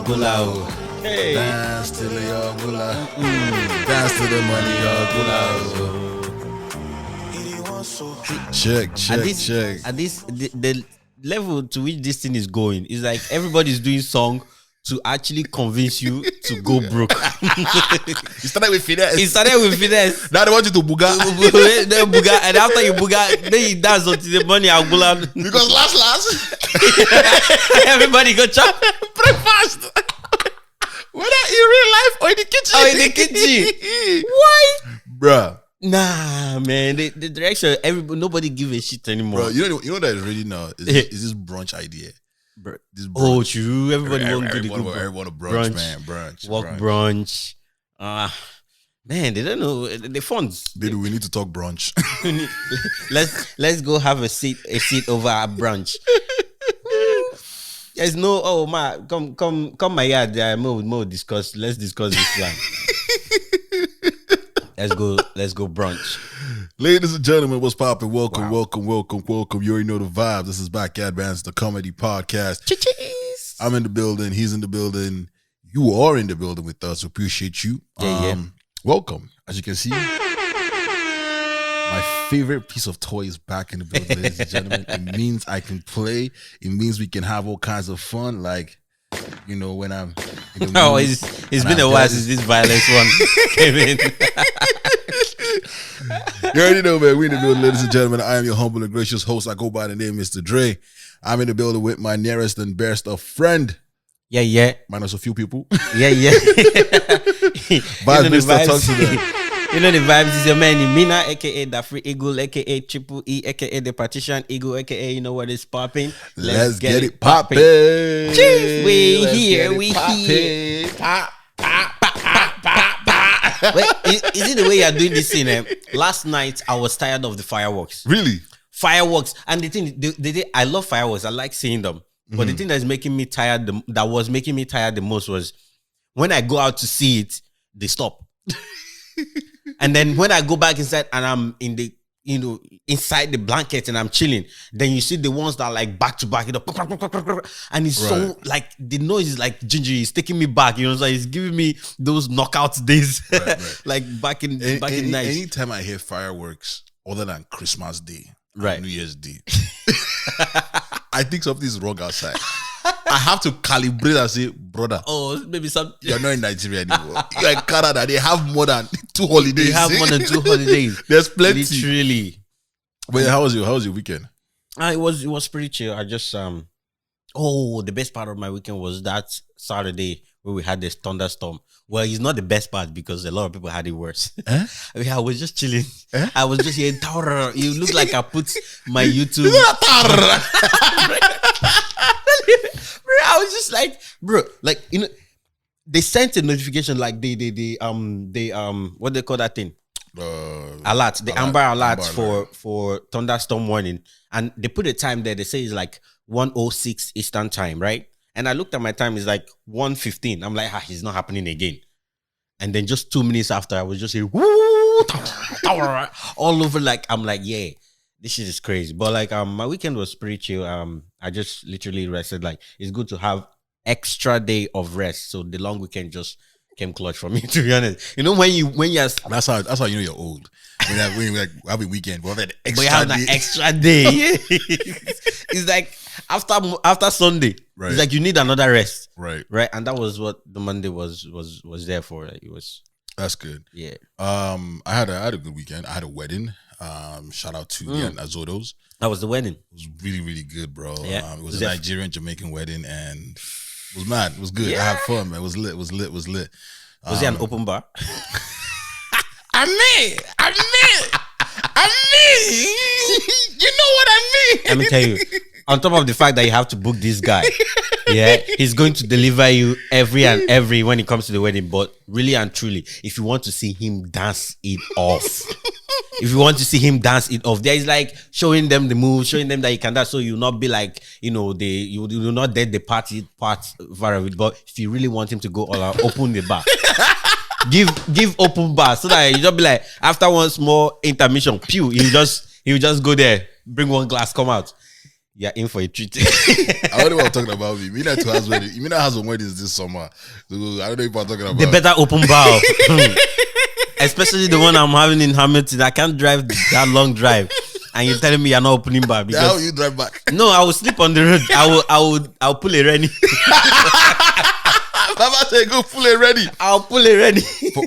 gula. Hey. Dance till your gula. Dance to the money, your gula. Check. At this, the level to which this thing is going is like everybody's doing song to actually convince you to go broke. It started with finesse. Now they want you to buga. Buga, and after you buga, then you dance until the money agula. Because last. Everybody go chop breakfast. Whether in real life or in the kitchen. Why? Bruh. Nah, man. The direction, nobody give a shit anymore. Bro, you know that really now is this brunch idea. This brunch. Oh, true. Everybody want to everyone a brunch, man. Brunch. Brunch. Man, they don't know the funds. Baby, we need to talk brunch. let's go have a seat over our brunch. There's no come my yard. More discuss. Let's discuss this plan. Let's go brunch. Ladies and gentlemen, what's poppin'? Welcome. You already know the vibes. This is Backyard Bands, the comedy podcast. Cheese. I'm in the building. He's in the building. You are in the building with us. Appreciate you. Yeah. Welcome. As you can see, my favorite piece of toy is back in the building, ladies and gentlemen. It means I can play. It means we can have all kinds of fun. Like, you know, when I'm in the mood, it's been a while since this violence one came in. You already know, man. We in the building, ladies and gentlemen. I am your humble and gracious host. I go by the name Mr. Dre. I'm in the building with my nearest and best of friend. Yeah. Minus a few people. Yeah. Vibes, Mr. Talk to them. You know the vibes is your man Mina, aka the Free Eagle, aka Triple E, aka the Partition Eagle, aka you know what is popping. Let's get it popping. Cheers. We here. Pop. Wait, is it the way you're doing this thing? Last night I was tired of the fireworks. Really? Fireworks, and the thing, I love fireworks. I like seeing them. But the thing that's making me tired, that was making me tired the most was when I go out to see it, they stop. And then when I go back inside and I'm in the, inside the blanket and I'm chilling, then you see the ones that are like back to back, and it's so like the noise is like ginger. It's taking me back, so it's giving me those knockout days, right. Like back in night. Anytime I hear fireworks other than Christmas Day, right, New Year's Day, I think something's wrong outside. I have to calibrate and say, brother, maybe you're not in Nigeria anymore. You're in Canada. They have more than 2 holidays. They have more than 2 holidays. There's plenty. Literally. But how was your weekend? It was pretty chill. I just the best part of my weekend was that Saturday where we had this thunderstorm. Well, it's not the best part because a lot of people had it worse. I was just chilling. I was just here. You look like I put my YouTube. I was just like, bro, like, they sent a notification like they what they call that thing? Alert, the Amber Alert for thunderstorm warning, and they put a time there. They say it's like 1:06 Eastern time, right? And I looked at my time, it's like 1:15. I'm like, it's not happening again. And then just 2 minutes after, I was just saying, woo, all over. Like, I'm like, yeah, this shit is crazy. But like, my weekend was pretty chill. I just literally rested. Like, it's good to have extra day of rest. So the long weekend just came clutch for me, to be honest. When you're that's how you know you're old. When you have a weekend, but you have that extra day. It's like after Sunday, right. It's like you need another rest, right? And that was what the Monday was there for. Like, it was. That's good. Yeah. I had a good weekend. I had a wedding. Shout out to the Azodos. That was the wedding. It was really, really good, bro. Yeah. It was a Nigerian Jamaican wedding, and it was mad. It was good. Yeah. I had fun, man. It was lit. Was it an open bar? I mean. You know what I mean? Let me tell you. On top of the fact that you have to book this guy, yeah, he's going to deliver you every when it comes to the wedding. But really and truly, if you want to see him dance it off, there is like showing them the moves, showing them that you can dance, so you'll not be like, you will not dead the part far away. But if you really want him to go all out, open the bar. Give open bar so that you just be like, after one small intermission, he'll just go there, bring one glass, come out. you're in for a treat. I don't know what I'm talking about. Me not to house wedding. Me not has some weddings this summer. So I don't know if I'm talking about. They better open bar. Especially the one I'm having in Hamilton. I can't drive that long drive. And you're telling me you're not opening bar because how you drive back? No, I will sleep on the road. I'll pull a Reney. Baba say go pull a Reney. I'll pull a Reney.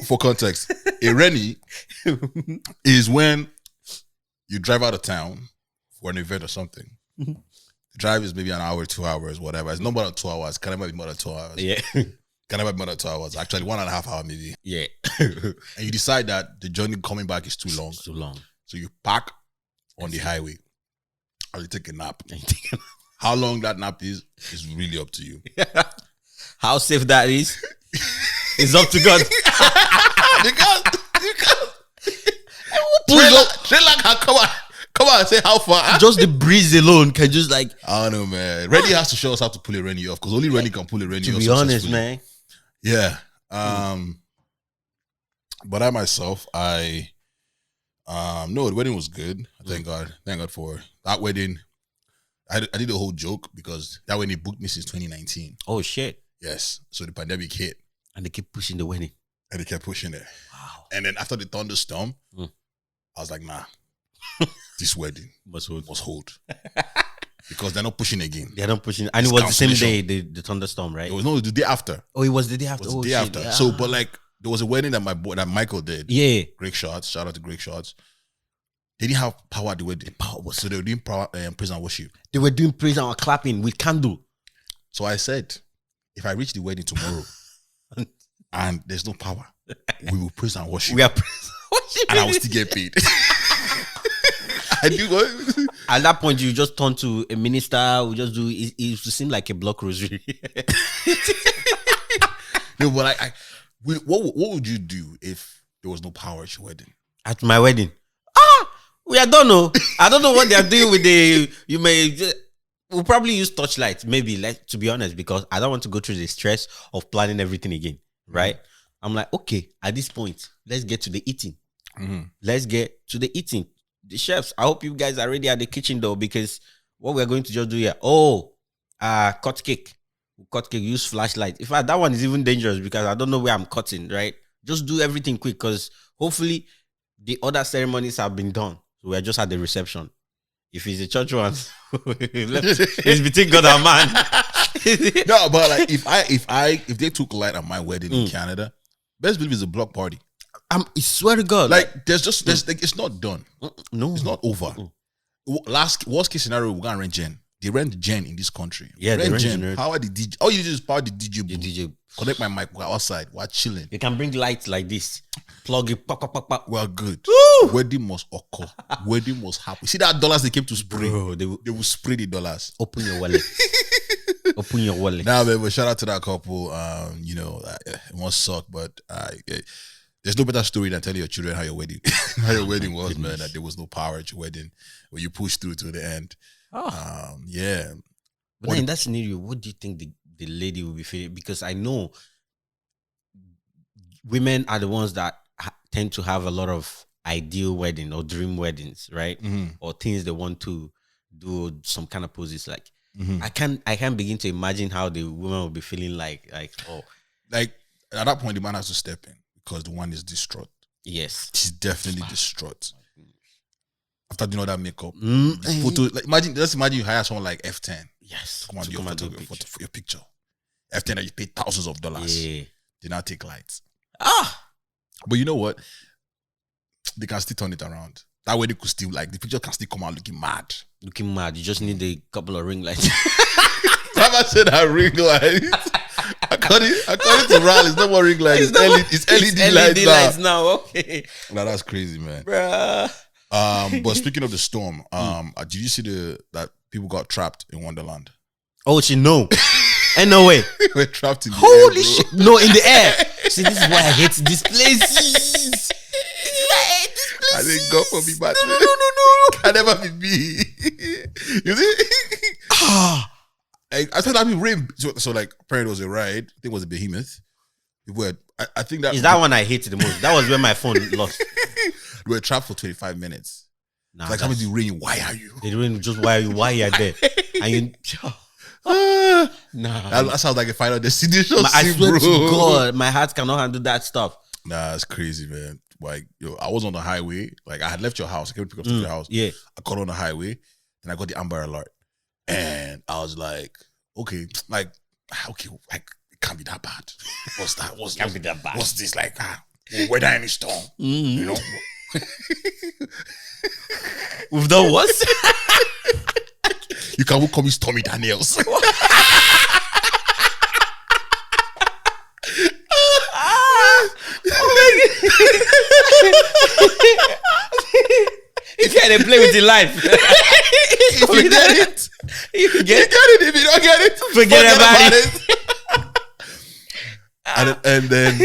For context, a Reney is when you drive out of town for an event or something. The drive is maybe an hour, 2 hours, whatever. It's no more than 2 hours. Can never be more than 2 hours. Yeah. Can never be more than 2 hours. Actually, 1.5 hours maybe. Yeah. And you decide that the journey coming back is too long. It's too long. So you park on the highway or you take a nap. How long that nap is really up to you. How safe that is up to God. because trailer can come on and say how far. Just the breeze alone can just like. I don't know, man. Reney has to show us how to pull a Reney off because only Reney can pull a Reney off. To be honest, man. Yeah. But I myself, no, the wedding was good. Thank God for that wedding. I did a whole joke because that wedding booked me since 2019. Oh shit! Yes, so the pandemic hit, and they kept pushing the wedding. And they kept pushing it. Wow! And then after the thunderstorm, I was like, nah, this wedding must hold because they're not pushing again. They're not pushing, and it was the same day the thunderstorm, right? It was the day after. Oh, it was the day after. It was the day after. Yeah. So, but like there was a wedding that that Michael did. Yeah, Great Shots. Shout out to Great Shots. They didn't have power at the wedding. So they were doing praise and worship. They were doing praise and clapping with candle. So I said, if I reach the wedding tomorrow and there's no power, we will praise and worship. We are praise and worship. And I will still get paid. I do what? At that point, you just turn to a minister. We just do it used to seem like a block rosary. No, but what would you do if there was no power at your wedding? At my wedding? We are done. No, I don't know what they are doing with we'll probably use torchlight, maybe, like, to be honest, because I don't want to go through the stress of planning everything again, right? I'm like, okay, at this point, let's get to the eating. Let's get to the eating. The chefs, I hope you guys are ready at the kitchen though, because what we're going to just do here, cut cake. Cut cake, use flashlight. In fact, that one is even dangerous because I don't know where I'm cutting, right? Just do everything quick because hopefully the other ceremonies have been done. So we're just at the reception. If it's a church one, it's between God and man. No, but like if they took light at my wedding in Canada, best believe it's a block party. I swear to God, like it's not done. No, it's not over. Worst case scenario, we're gonna rent gen. They rent gen in this country. Yeah, they rent gen. Power the DJ. All you do is power the DJ. The DJ. Connect my mic. We're outside. We're chilling. You can bring lights like this. Plug it. Pop, pop, pop, pop. We're good. Woo! Wedding must occur. Wedding must happen. See that dollars they came to spray. Bro, they will spray the dollars. Open your wallet. Open your wallet. Nah, man, but shout out to that couple. It must suck, but there's no better story than telling your children how your wedding was, man. That there was no power at your wedding, when you pushed through to the end. Yeah. But in that scenario, what do you think the lady will be feeling? Because I know women are the ones that tend to have a lot of ideal wedding or dream weddings, right? Or things they want to do, some kind of poses. Like I can't begin to imagine how the woman will be feeling like at that point the man has to step in because the one is distraught. Yes, she's definitely distraught. After doing all that makeup, photo, like let's imagine you hire someone like F10. Yes, come on, do your photo for your picture. F10 that you pay thousands of dollars. Yeah, they now take lights. But you know what? They can still turn it around. That way they could still, like, the picture can still come out looking mad. Looking mad. You just need a couple of ring lights. Never said that ring light. According to Ral, it's not more ring light. It's LED lights now. Okay. Now that's crazy, man. Bruh. But speaking of the storm, did you see that people got trapped in Wonderland? Oh, no. And no way. We're trapped in the air. Holy shit. No, in the air. See, this is why I hate this place. I think God for me, but no. Can never be me. You see? I thought that'd be rain. So like, apparently it was a ride. I think it was a behemoth. I think that is that one I hated the most. That was when my phone lost. We were trapped for 25 minutes. Nah, It's like somebody's raining. Why are you? they don't just why you are there, and you. Nah, That sounds like a final destination. I swear to God, my heart cannot handle that stuff. Nah, it's crazy, man. Like, yo, I was on the highway. Like, I had left your house. I came to pick up your house. Yeah. I got on the highway, and I got the Amber Alert. And I was like, okay, like, it can't be that bad. What's that? Can't be that bad. What's this? Like, weather any storm, you know? We've done what? You can't call me Stormy Daniels. If you had to play with your life, if you get it, if you get it. If you don't get it, forget about it. And then,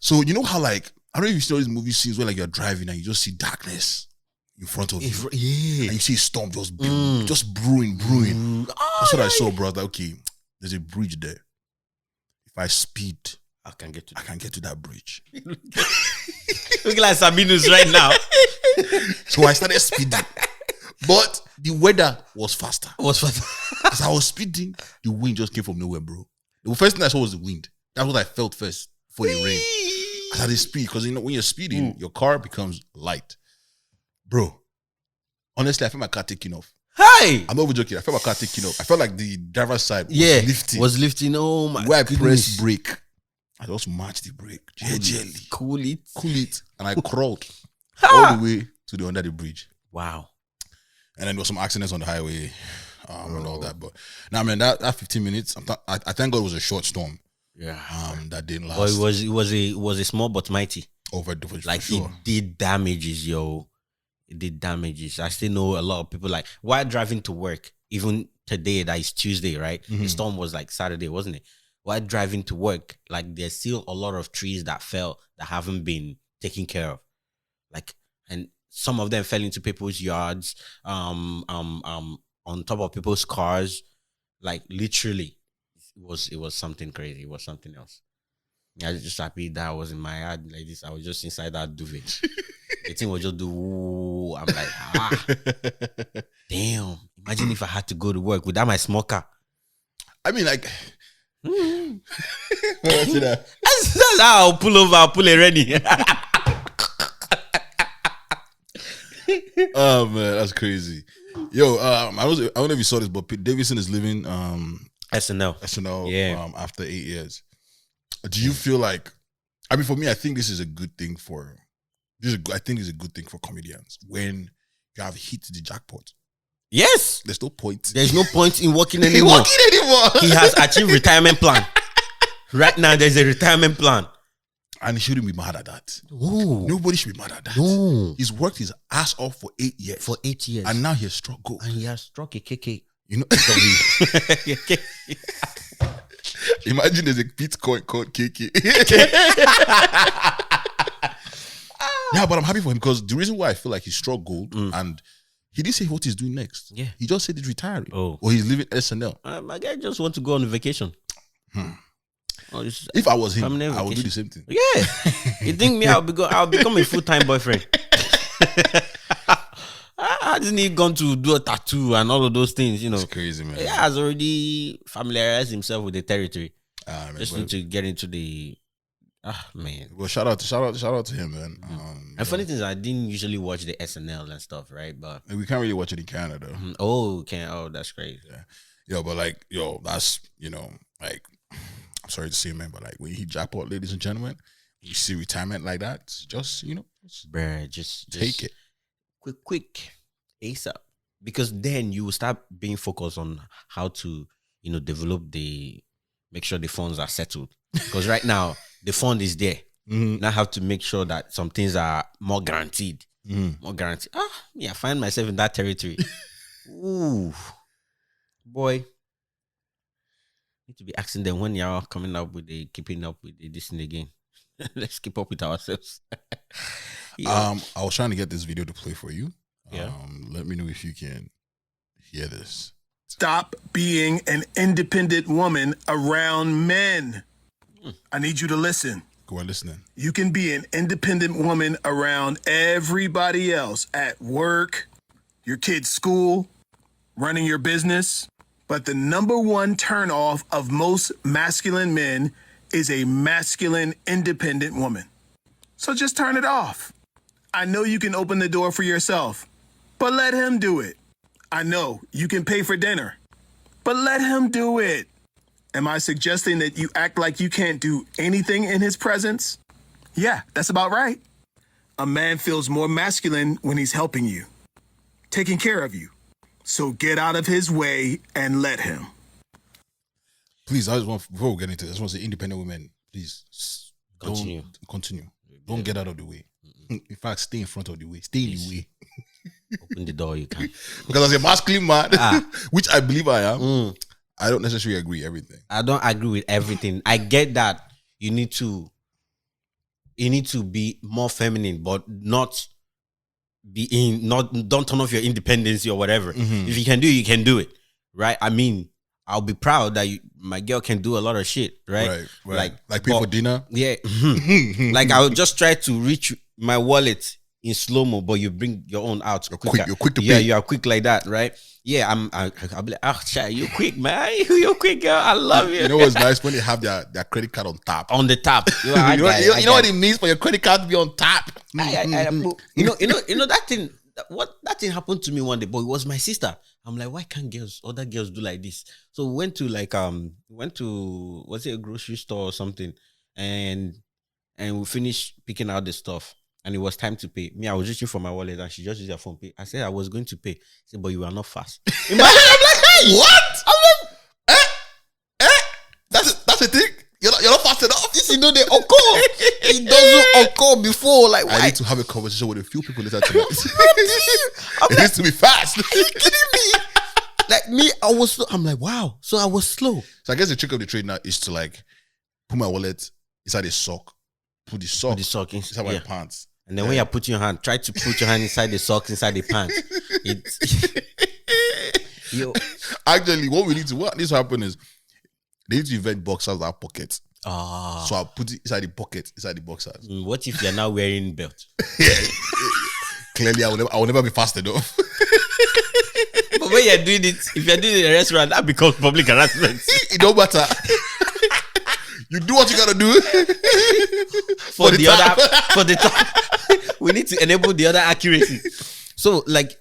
so you know how, like, I don't know if you see all these movie scenes where, like, you're driving and you just see darkness in front of you, and you see a storm just brewing. That's what I saw, bro. I was like, okay, there's a bridge there. If I speed, I can get to that bridge. Look like Sabinus right now. So I started speeding, but the weather was faster. As I was speeding, the wind just came from nowhere, bro. The first thing I saw was the wind. That's what I felt first before the rain. I had to speed because, you know, when you're speeding, your car becomes light, bro. Honestly, I felt my car taking off. Hey, I'm not even joking. I felt my car taking off. I felt like the driver's side was lifting. Oh my! Where I pressed brake, I just matched the brake. Gently. Cool it, and I crawled all the way to the under the bridge. Wow. And then there was some accidents on the highway, and all that. But now, man, that 15 minutes, I thank God it was a short storm. Yeah. That didn't last. Well, it was a small but mighty. Like, sure. It did damages, yo. It did damages. I still know a lot of people, like, while driving to work, even today, that is Tuesday, right? The storm was like Saturday, wasn't it? While driving to work, like, there's still a lot of trees that fell that haven't been taken care of. Like, and some of them fell into people's yards, on top of people's cars. Like, literally, it was something crazy. It was something else. I was just happy that I was in my yard like this. I was just inside that duvet. The thing was just do. I'm like, damn. Imagine if I had to go to work without my small car. I mean, like, that's how I'll pull over. I'll pull a Reney. Oh man, that's crazy. Yo, I don't know if you saw this, but Pete Davidson is leaving SNL. Yeah. After 8 years. Do you feel like? I mean, for me, I think this is a good thing for. I think it's a good thing for comedians when you have hit the jackpot. Yes. There's no point. There's no point in working anymore. He has achieved retirement plan. Right now, there's a retirement plan. And he shouldn't be mad at that. Ooh. Nobody should be mad at that. No. He's worked his ass off for 8 years. And now he has struck gold. And he has struck a KK. You know? Imagine there's a Bitcoin called KK. Yeah, but I'm happy for him because the reason why I feel like he struck gold and he didn't say what he's doing next. Yeah. He just said he's retiring. Oh. Or he's leaving SNL. My guy just want to go on vacation. If I was him, I would do the same thing. Yeah. You think me, I'll become a full-time boyfriend. I didn't he gone to do a tattoo and all of those things, you know. It's crazy, man. He has already familiarized himself with the territory. Man, just need to get into the man. Well, shout out to him, man. And funny thing is, I didn't usually watch the SNL and stuff, right? But we can't really watch it in Canada. Oh, that's great. Yeah. Yo, but like, that's, like, I'm sorry to say, man, but like when you hit jackpot, ladies and gentlemen, you see retirement like that, just bruh, just take it. Quick, ASAP. Because then you will start being focused on how to, make sure the funds are settled. Because right now, the fund is there. Now I have to make sure that some things are more guaranteed. More guaranteed. I find myself in that territory. Ooh. Boy. Need to be asking them when you're keeping up with this thing again. Let's keep up with ourselves. I was trying to get this video to play for you. Yeah. Let me know if you can hear this. Stop being an independent woman around men. I need you to listen. Go on, listening. You can be an independent woman around everybody else at work, your kid's school, running your business. But the number one turnoff of most masculine men is a masculine, independent woman. So just turn it off. I know you can open the door for yourself, but let him do it. I know you can pay for dinner, but let him do it. Am I suggesting that you act like you can't do anything in his presence? Yeah, that's about right. A man feels more masculine when he's helping you, taking care of you. So get out of his way and let him. Please, I just want, before we get into this, I just want to say independent women, please Continue. Continue. Don't get out of the way. In fact, stay in front of the way. Stay in the way. Open the door, you can. Because as a masculine man, which I believe I am, I don't necessarily agree with everything. I don't agree with everything. I get that you need to be more feminine, but not don't turn off your independence or whatever. If you can do it, you can do it, right? I mean, I'll be proud that my girl can do a lot of shit, right? Right. Like pay for dinner. Yeah. Like I'll just try to reach my wallet in slow-mo, but you bring your own out. You're quick to pay. Yeah, you are quick like that, right? Yeah, I'll be like, oh, Shay, you quick, man. You quick, girl. I love you. You know what's nice when they have their credit card on tap. On the top. You know what it means for your credit card to be on tap. You know that thing. That thing happened to me one day, but it was my sister. I'm like, why can't other girls do like this? So we went to was it a grocery store or something, and we finished picking out the stuff, and it was time to pay. Me, I was reaching for my wallet, and she just used her phone pay. I said I was going to pay. She said, but you are not fast. In my head, I'm like, hey, what? I'm like, that's the thing. You're not fast enough. You know they occur. It doesn't occur before. Like, why? I need to have a conversation with a few people later tonight. It needs to be fast. Are you kidding me? Like me, I'm like, wow. So I was slow. So I guess the trick of the trade now is to like put my wallet inside a sock. Put the sock inside my pants. And then when you're putting your hand, try to put your hand inside the socks, inside the pants. Actually, what needs to happen is they need to invent boxers that have pockets. So I'll put it inside the pocket, inside the boxers. What if you're now wearing belt? Clearly, I will never be fast enough. But when you're doing it, if you're doing it in a restaurant, that becomes public harassment. It don't matter. You do what you gotta do. For the top. We need to enable the other accuracy. So, like,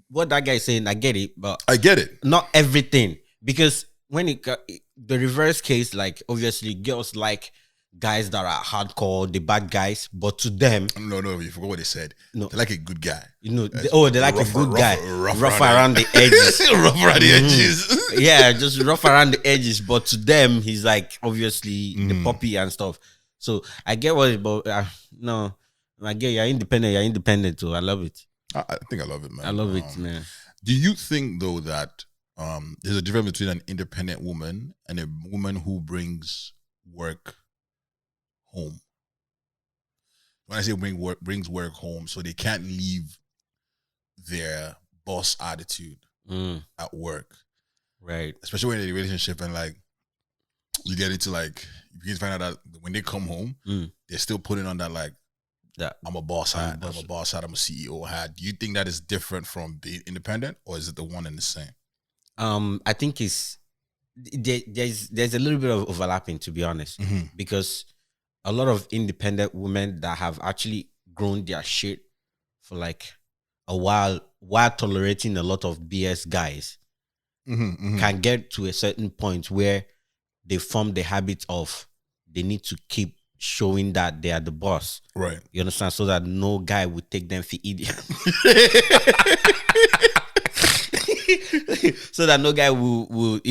what that guy is saying, I get it, but I get it. Not everything, because when the reverse case, like obviously girls like guys that are hardcore, the bad guys, but to them, no, you forgot what they said. No, they like a good guy. You know, they like a good guy, rough around the edges, rough around the edges. Yeah, just rough around the edges. But to them, he's like obviously the puppy and stuff. So I get what, but no, I get you're independent too. I love it. I think I love it, man. I love it, man. Do you think though that there's a difference between an independent woman and a woman who brings work home? When I say brings work home, so they can't leave their boss attitude at work, right? Especially when they're in a relationship and like you get into like you find out that when they come home, they're still putting on that like that I'm a boss hat, I'm a boss hat, I'm a CEO hat. Do you think that is different from being independent, or is it the one and the same? I think there's a little bit of overlapping, to be honest, because a lot of independent women that have actually grown their shit for like a while tolerating a lot of BS guys can get to a certain point where they form the habit of they need to keep showing that they are the boss. Right. You understand? So that no guy would take them for idiot. So that no guy will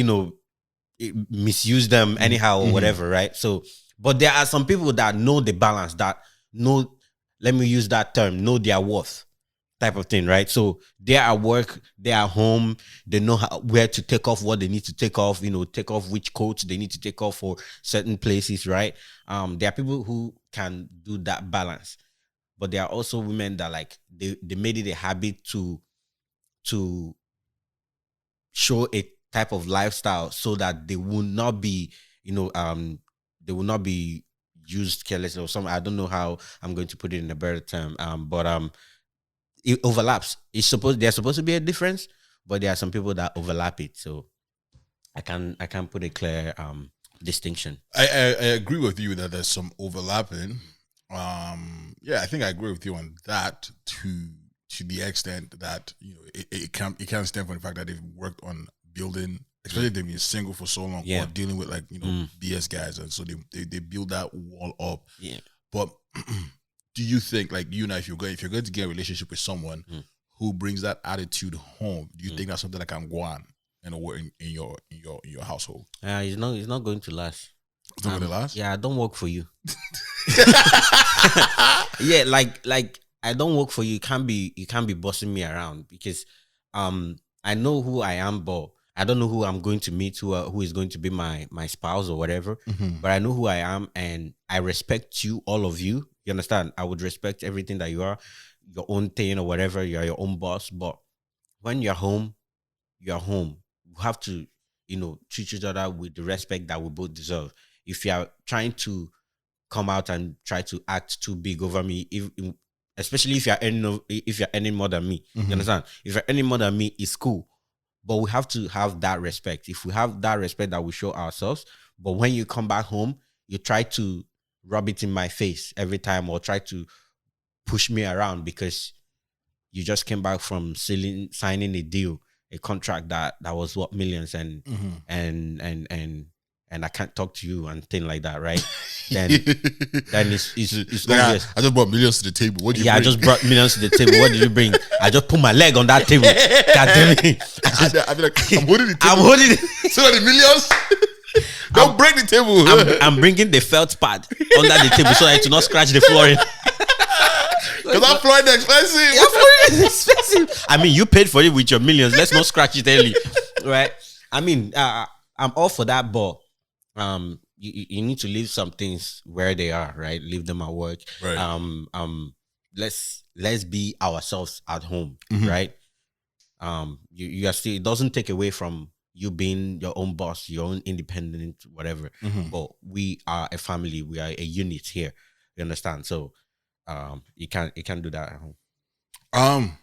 misuse them anyhow or whatever, right? So, but there are some people that know the balance, that know, let me use that term, know their worth type of thing, right? So they're at work, they're at home, they know where to take off what they need to take off, take off which coats they need to take off for certain places, right? There are people who can do that balance, but there are also women that like they made it a habit to show a type of lifestyle so that they will not be, they will not be used carelessly or something. I don't know how I'm going to put it in a better term. But it overlaps. There's supposed to be a difference, but there are some people that overlap it. So I can't put a clear distinction. I agree with you that there's some overlapping. I think I agree with you on that to the extent that it can stem from the fact that they've worked on building, especially if they've been single for so long or dealing with BS guys, and so they build that wall up. Yeah. But do you think, like, you know, if you're going to get a relationship with someone who brings that attitude home, do you think that's something that can go on in your household? It's not going to last. It's not going to last? Yeah, I don't work for you. Yeah, like I don't work for you. You can't be bossing me around, because I know who I am, but I don't know who I'm going to meet, who is going to be my spouse or whatever. But I know who I am, and I respect you, all of you. You understand? I would respect everything that you are, your own thing or whatever. You're your own boss. But when you're home, you're home. You have to, treat each other with the respect that we both deserve. If you're trying to come out and try to act too big over me, especially if you're earning more than me, you understand? If you're earning more than me, it's cool. But we have to have that respect. If we have that respect that we show ourselves, but when you come back home, you try to rub it in my face every time, or try to push me around because you just came back from signing a deal, a contract that was what, millions, and I can't talk to you and thing like that, right? then it's like obvious. I just brought millions to the table. What did you bring? I just brought millions to the table. What did you bring? I just put my leg on that table. God damn it. I feel like I'm holding the table. I'm holding it. So the millions. Don't break the table. I'm bringing the felt pad under the table so that it will not scratch the flooring. Because that flooring is expensive. Your flooring is expensive. I mean, you paid for it with your millions. Let's not scratch it early, right? I mean, I'm all for that, but you need to leave some things where they are, right? Leave them at work. Right. Let's be ourselves at home, right? You are still, it doesn't take away from you being your own boss, your own independent, whatever. But we are a family. We are a unit here. You understand? So you can't do that at home.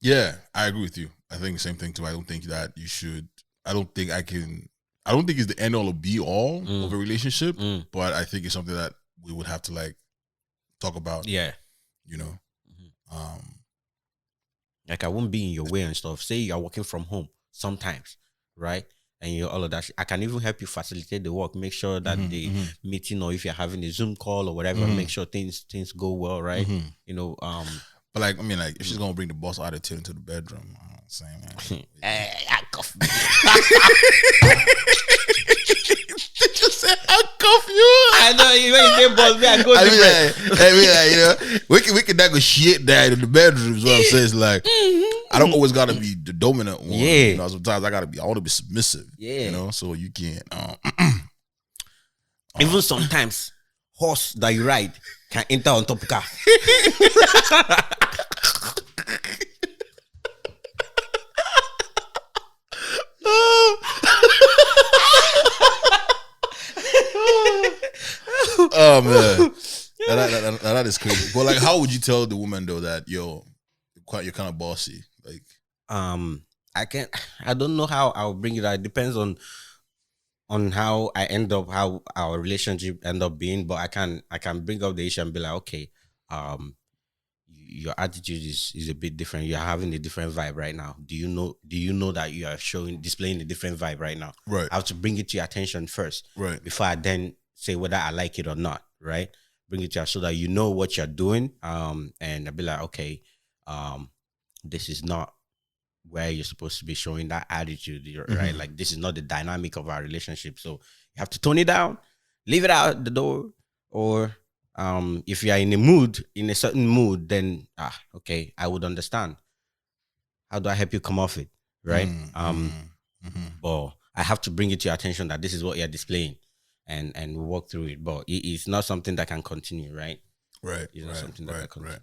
Yeah, I agree with you. I think the same thing too. I don't think that you should. I don't think it's the end all or be all of a relationship, but I think it's something that we would have to like talk about. Yeah. Like I won't be in your way and stuff. Say you're working from home sometimes, right? And you're all of that. I can even help you facilitate the work, make sure that the meeting, or if you're having a Zoom call or whatever, make sure things go well, right? But like, I mean, like if she's gonna bring the boss attitude into the bedroom, I'm saying, I cuff me. Just say I cuff you. I know you when you say boss me, I go different. We can negotiate that in the bedroom. So I'm saying, it's like I don't always gotta be the dominant one. Yeah. Sometimes I want to be submissive. Yeah. So you can't. Even sometimes horse that you ride can enter on top of car. Oh man, that is crazy. But like, how would you tell the woman though that you're kind of bossy? Like, I don't know how I'll bring it out. It depends on how how our relationship end up being. But I can bring up the issue and be like, okay, your attitude is a bit different. You're having a different vibe right now. Do you know that you are displaying a different vibe right now? Right. I have to bring it to your attention first, right, before I then say whether I like it or not. Right. Bring it to you so that you know what you're doing. And I'll be like, okay, this is not where you're supposed to be showing that attitude, right? Like this is not the dynamic of our relationship. So you have to tone it down, leave it out the door, or if you are in a certain mood, then okay, I would understand. How do I help you come off it, right? But I have to bring it to your attention that this is what you're displaying, and we walk through it. But it's not something that can continue, right? Right. It's not something that can continue. Right.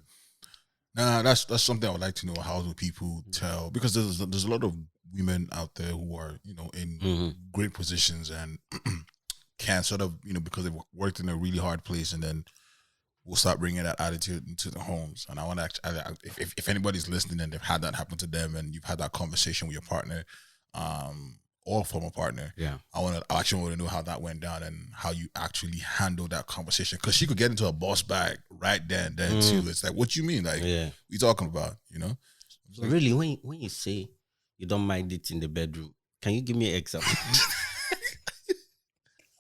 Nah, that's something I would like to know. How do people tell? Because there's a lot of women out there who are in great positions, and can sort of, because they've worked in a really hard place, and then we'll start bringing that attitude into the homes. And I want to if anybody's listening and they've had that happen to them, and you've had that conversation with your partner, or former partner, I actually want to know how that went down and how you actually handled that conversation, because she could get into a boss bag right then too. It's like, what you mean? Like, what you talking about? Like, really, when you say you don't mind it in the bedroom, can you give me an example?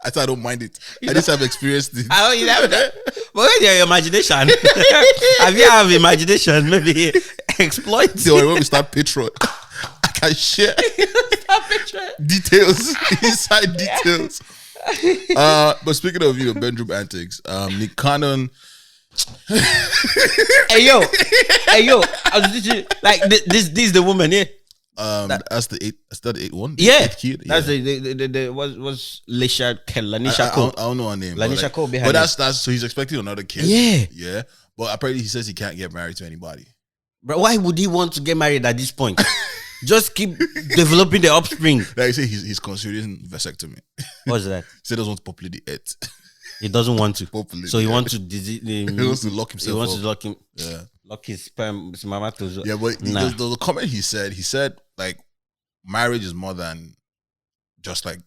I thought I don't mind it. I just have experienced it. Oh, you have that? But when your imagination, have you have imagination? Maybe exploit it. So when we start Patreon, I can share details, inside details. But speaking of bedroom antics, Nick Cannon. hey yo, I was literally, like this is the woman here. That's the 8-1. Yeah, kid? That's the was Lanisha Cole. I don't know her name. Lanisha Cole behind. But that's so he's expecting another kid. Yeah. But apparently he says he can't get married to anybody. But why would he want to get married at this point? Just keep developing the offspring. Like I say, he's considering vasectomy. What's that? He said he doesn't want to populate the earth. He doesn't want to. Populate, so he wants to. He wants to lock himself. He wants up. to lock him. Yeah. Lock his sperm, his mama to. Yeah, but there was a comment he said like marriage is more than just like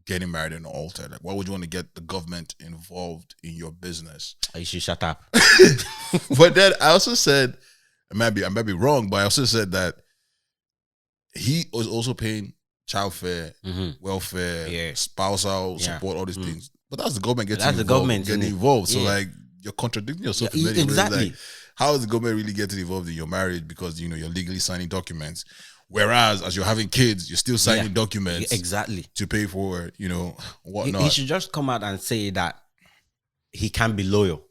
getting married in an altar. Like, why would you want to get the government involved in your business? You should shut up. But then I also said, I might be wrong, but I also said that he was also paying childcare, welfare, spousal support, all these things. But that's the government getting involved. So like, you're contradicting yourself. Exactly. Like, how is the government really getting involved in your marriage? Because you're legally signing documents, whereas as you're having kids, you're still signing documents to pay for whatnot. He should just come out and say that he can't be loyal.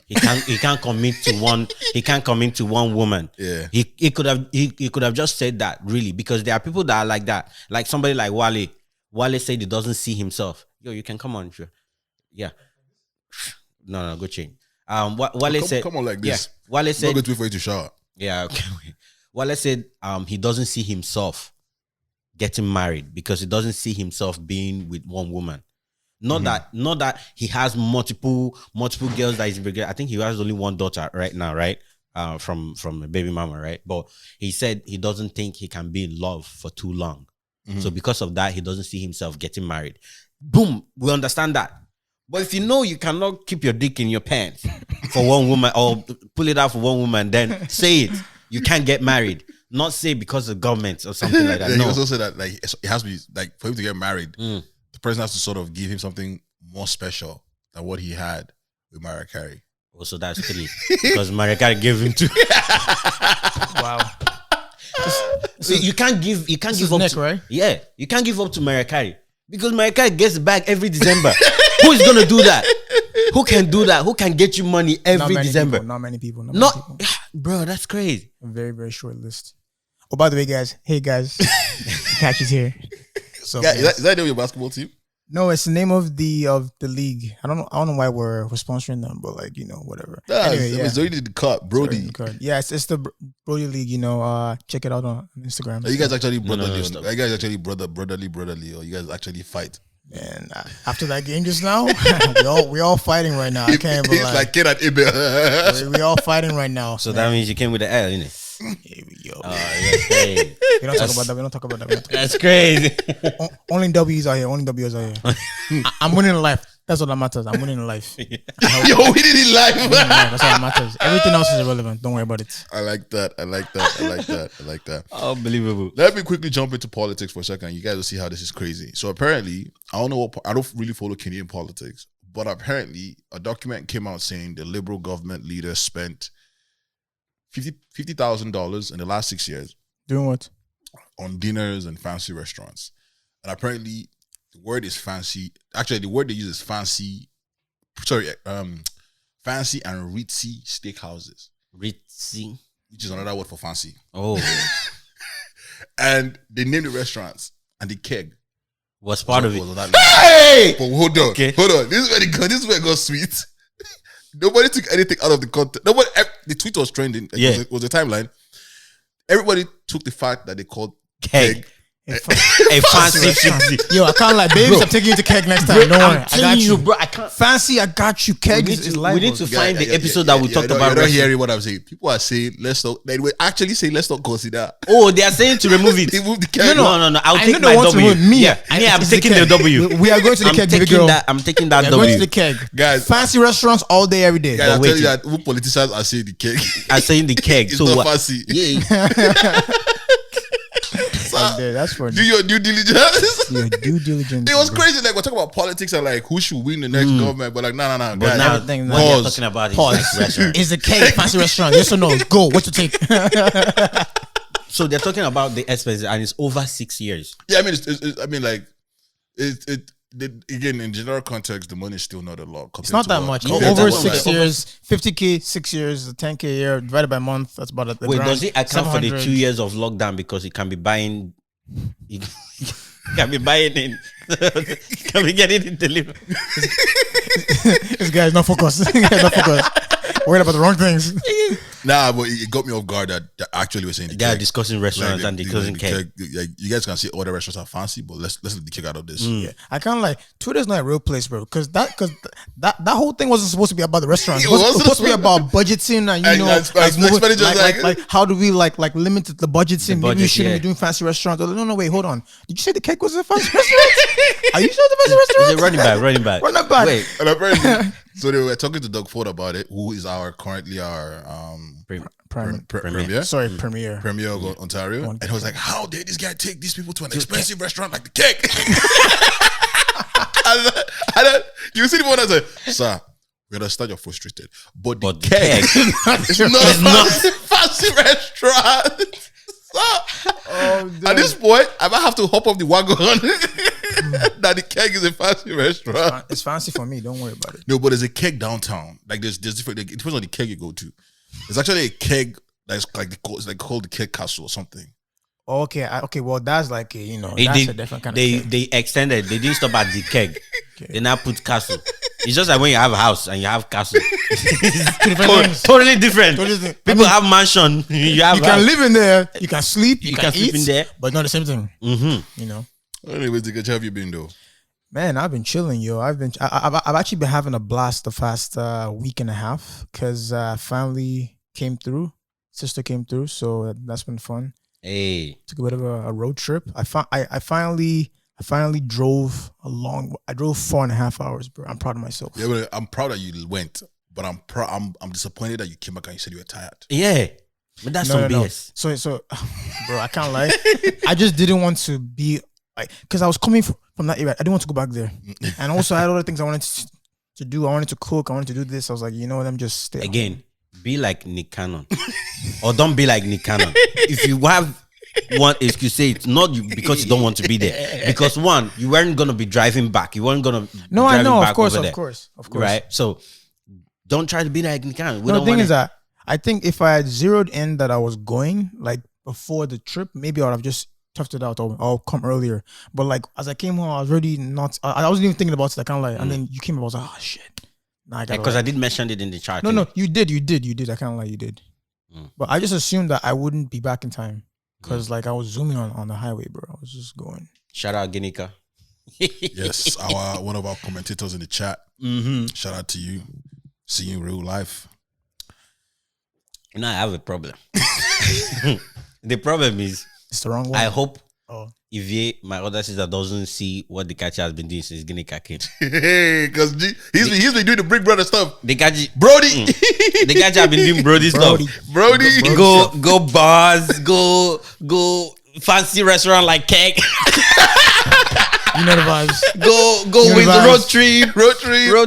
He can't commit to one. He can't commit to one woman. Yeah. He could have just said that, really, because there are people that are like that. Like somebody like Wale. Wale said he doesn't see himself. Yo, you can come on, sure. Yeah. No, go change. Wale said, come on like this. Yeah, Wale said, not going to wait for you to shower. Yeah, okay. Wale said, he doesn't see himself getting married because he doesn't see himself being with one woman. Not that he has multiple girls that he's bringing. I think he has only one daughter right now, right? From a baby mama, right? But he said he doesn't think he can be in love for too long. So because of that, he doesn't see himself getting married. Boom, we understand that. But if you cannot keep your dick in your pants for one woman or pull it out for one woman, then say it. You can't get married. Not say because of government or something like that. Yeah, no. He also said that like it has to be like for him to get married, the person has to sort of give him something more special than what he had with Mariah Carey. Also, that's 3 because Mariah Carey gave him 2. Wow. So you can't give up neck, to, right? Yeah, you can't give up to Mariah Carey because Mariah Carey gets back every December. Who is gonna do that? Who can do that? Who can get you money every December? Not many people. Bro, that's crazy. A very, very short list. Oh, by the way, guys. Hey, guys. Dikachi's here. So, yeah, is that the name of your basketball team? No, it's the name of the league. I don't know why we're sponsoring them, but like whatever. Anyway, it's already the cut, Brody. Yeah, it's the Brody League. Check it out on Instagram. Are you guys actually brotherly? No. Are you guys actually brotherly, or you guys actually fight? And after that game just now, we all fighting right now. I can't even lie. It's like Ken and Abel. we all fighting right now. So that means you came with the L, innit? Here we go. That's crazy. We don't talk about that. That's crazy. Only W's out here. I'm winning in life. That's what that matters. I'm winning in life. You're winning in life. That's what matters. Everything else is irrelevant. Don't worry about it. I like that. Unbelievable. Let me quickly jump into politics for a second. You guys will see how this is crazy. So apparently, I don't really follow Canadian politics, but apparently a document came out saying the Liberal government leaders spent $50,000 in the last 6 years. Doing what? On dinners and fancy restaurants. And apparently the word is fancy. Actually, the word they use is fancy. Sorry, fancy and ritzy steakhouses. Ritzy, which is another word for fancy. Oh. And they named the restaurants, and the keg was part of it. Hey! But hold on. This is where it got sweet. Nobody took anything out of the content. The tweet was trending. It was a timeline. Everybody took the fact that they called keg A fancy restaurant. Yo, I can't lie, babes. I'm taking you to keg next time. Don't worry, I'm telling you, bro. I can't. Fancy, I got you. Keg is live. We need to find the episode that we talked about. You're not hearing what I'm saying. People are saying let's not. They will actually say let's not consider. Oh, they are saying to remove it. Remove the keg. No. I'll take my W. I'm taking the W. We are going to the keg, baby girl. I'm taking that W. Going to the keg, guys. Fancy restaurants all day, every day. Guys, I'm telling you that who politicians are saying the keg. I'm saying the keg. It's so not what? fancy. Yeah. That's for Do your due diligence. your due diligence. It was crazy. Like we're talking about politics and like who should win the next government, but like no. But Guys, now everything- what they're pause. talking about is Pause. like restaurant. Is the keg fancy restaurant? Yes or no? Go. What to take? So they're talking about the expenses, and it's over 6 years. Yeah, I mean, again, in general context, the money is still not a lot. It's not that much. Over 6 years, 50K, 6 years, 10K a year divided by month. That's about Wait, does it account for the 700. 2 years of lockdown because it can be buying? You can be buying in. Can be getting it delivered. This guy's not focused. This guy's not focused. Worried about the wrong things. Nah, but it got me off guard that actually we're saying the They are keg. discussing restaurants and they're closing keg. Like, you guys can see all the restaurants are fancy, but let's leave the keg out of this. Yeah, I kind of like Twitter's not a real place, bro. Because that whole thing wasn't supposed to be about the restaurants. It was supposed to be about budgeting and like how do we like limit the budgeting? Maybe we shouldn't be doing fancy restaurants. No, wait, hold on. Did you say the keg was a fancy restaurant? Are you sure the fancy restaurant? Is it running back? Wait, And apparently, so they were talking to Doug Ford about it, who is currently our premier. Sorry, Premier. Premier of Ontario. And he was like, how dare this guy take these people to an expensive restaurant like the keg? and then you see the one that said, sir, we understand you're frustrated, but the keg is not a fancy restaurant. At this point, I might have to hop off the wagon that the keg is a fancy restaurant. It's fancy for me. Don't worry about it. No, but there's a keg downtown. Like there's different. It depends on the keg you go to. There's actually a keg that's like it's like called the Keg Castle or something. Okay. Well, that's like a different kind of keg. They extended. They didn't stop at the keg. Okay. They now put castle. It's just like when you have a house and you have castle. Totally different. People have mansion. You can live in there. You can sleep. You can sleep eat, in there, but not the same thing. Mm-hmm. You know. Anyways, Dikachi, how have you been though? Man, I've been chilling, yo. I've actually been having a blast the past week and a half because family came through, sister came through, so that's been fun. Hey, took a bit of a road trip. I finally drove a long. I drove 4.5 hours, bro. I'm proud of myself. Yeah, but I'm proud that you went, but I'm disappointed that you came back and you said you were tired. Yeah, but that's some BS. So, bro, I can't lie. I just didn't want to be like, because I was coming from that area. I didn't want to go back there, and also I had other things I wanted to do. I wanted to cook. I wanted to do this. I was like, you know what? I'm just stay again. Home. Be like Nick Cannon, or don't be like Nick Cannon. If you have one excuse, say it's not you because you don't want to be there. Because one, you weren't gonna be driving back. You weren't gonna. No, I know. Of course. Right. So don't try to be like Nick Cannon. The thing is that I think if I had zeroed in that I was going like before the trip, maybe I would have just toughed it out. I'll come earlier. But like as I came home, I was already not. I wasn't even thinking about it. I can't lie. And then you came. I was like, oh shit. Because I did mention it in the chart. No, you did. I can't lie, you did. But I just assumed that I wouldn't be back in time because like I was zooming on the highway, bro. I was just going. Shout out Ginika. Yes, one of our commentators in the chat. Mm-hmm. Shout out to you. See you in real life. Now I have a problem. The problem is it's the wrong one. I hope Ivie, my other sister, doesn't see what Dikachi has been doing since Ginika came. Hey, because he's been doing the Big Brother stuff. Dikachi, Brody. Dikachi have been doing Brody stuff. Brody. Go bars, go fancy restaurant like cake. You know the vibes. Go with the road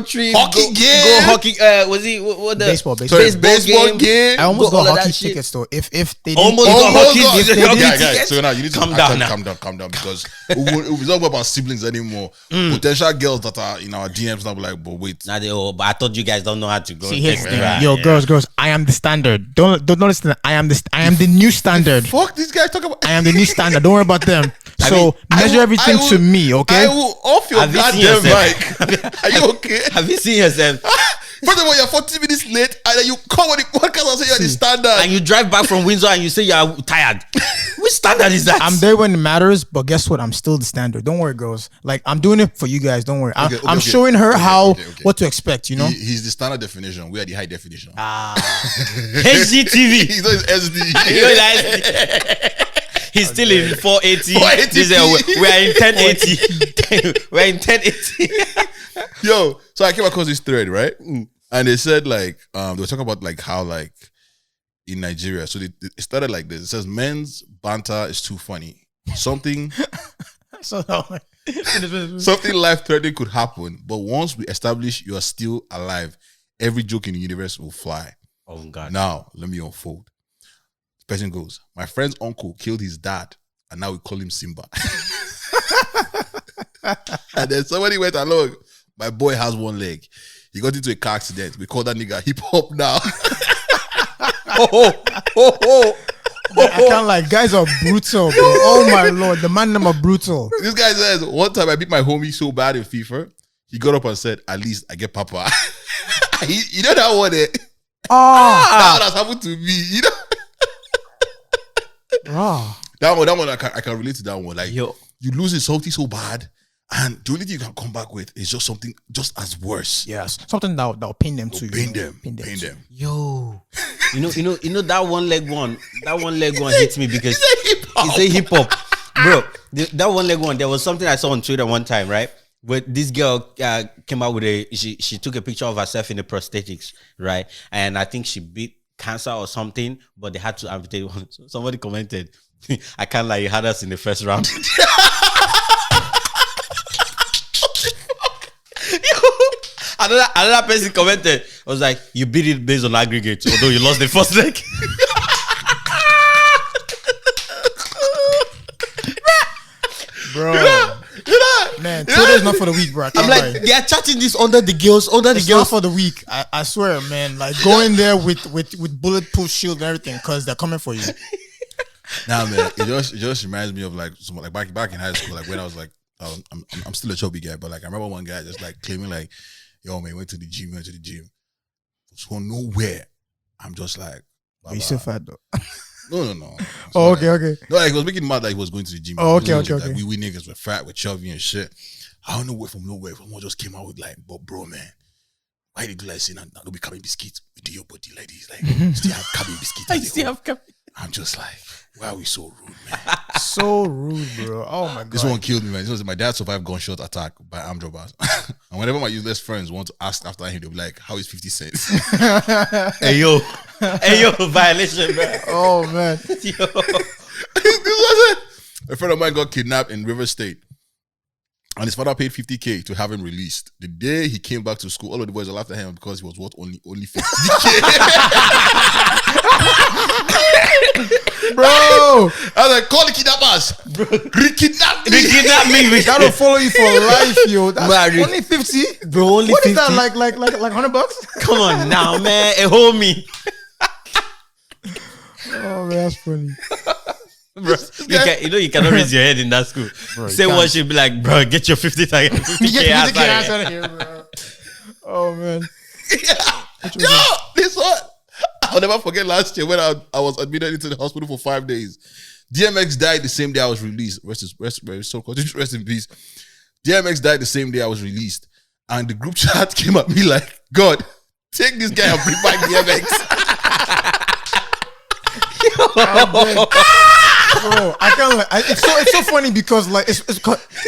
trip. Hockey game. Go hockey. Was he what the baseball game? I almost got hockey tickets though. If they almost got hockey tickets. So now you need to calm down because it's not about siblings anymore. Potential girls that are in our DMs now be like, but wait. But I thought you guys don't know how to go. See, here's the thing. Yo, girls, I am the standard. Don't listen. I am the new standard. Fuck these guys talking about. I am the new standard. Don't worry about them. So measure everything to me, okay? I will off your goddamn mic. Are you okay? Have you seen yourself? First of all, you're 40 minutes late, and then you come on the podcast and say you're the standard. And you drive back from Windsor and you say you're tired. Which standard is that? I'm there when it matters, but guess what? I'm still the standard. Don't worry, girls. Like, I'm doing it for you guys. Don't worry. I'm showing her what to expect, you know? He's the standard definition. We are the high definition. HGTV. He's not SD. He's still in 480. We are in 1080. We're in 1080. Yo, so I came across this thread, right? And they said like they were talking about like how like in Nigeria, so it started like this. It says men's banter is too funny. Something something life-threatening could happen, but once we establish you are still alive, every joke in the universe will fly. Oh God. Now let me unfold. The person goes, my friend's uncle killed his dad, and now we call him Simba. And then somebody went along. My boy has one leg. He got into a car accident. We call that nigga hip hop now. I can't like, guys are brutal, bro. Oh my Lord, the man them are brutal. This guy says, one time I beat my homie so bad in FIFA, he got up and said, at least I get papa. You know that one, eh? That one has happened to me, you know? That one I can relate to that one. Like, you lose it something so bad, and the only thing you can come back with is just something just as worse. Yes, something that'll pain them too. Pain them. Yo, you know that one leg one hits me because it's a hip hop, bro. That one leg one. There was something I saw on Twitter one time, right? Where this girl came out with she took a picture of herself in the prosthetics, right? And I think she beat cancer or something, but they had to amputate one. So somebody commented, "I can't lie, you had us in the first round." Another person commented, I was like, you beat it based on aggregate, although you lost the first leg. Bro. Man, Twitter's not for the weak, bro. I'm like, they are chatting this under the girls. It's not for the weak. I swear, man. Like, go in there with bulletproof shield and everything, because they're coming for you. Nah, man. It just reminds me of like back in high school, like when I was like, I'm still a chubby guy, but like I remember one guy just like claiming like, yo man, went to the gym. So nowhere. I'm just like, are you so fat though? No. Oh, okay. No, like, he was making mad that he was going to the gym. Oh, okay. Like, we niggas were fat, we're chubby and shit. I don't know where from nowhere. Someone just came out with like, but bro, man, why did you like say now don't be carrying biscuits with your body like this? Like, still have carrying biscuits. I still have carrying. I'm just like, why are we so rude, man? So rude, bro. Oh my God. This one killed me, man. This was my dad survived gunshot attack by armed robbers. And whenever my useless friends want to ask after him, they'll be like, how is 50 cents? Hey yo, violation, bro. Oh man. This was it. A friend of mine got kidnapped in River State. And his father paid 50K to have him released. The day he came back to school, all of the boys laughed at him because he was worth only 50K. Bro, I was like, call the kidnappers. Bro, re-kidnap me. That'll follow you for life, yo. That's only 50, bro. Only what 50? Is that like $100? Come on now, man. A homie. Oh man, that's funny. Bro, you cannot raise your head in that school. Bro, say what she'd be like, bro, get your 50K out of here, bro. Oh man. Yo, this one. I'll never forget last year when I was admitted into the hospital for 5 days. DMX died the same day I was released. Rest in peace. DMX died the same day I was released. And the group chat came at me like, God, take this guy and bring back DMX. Bro, I can't. It's so funny because like it's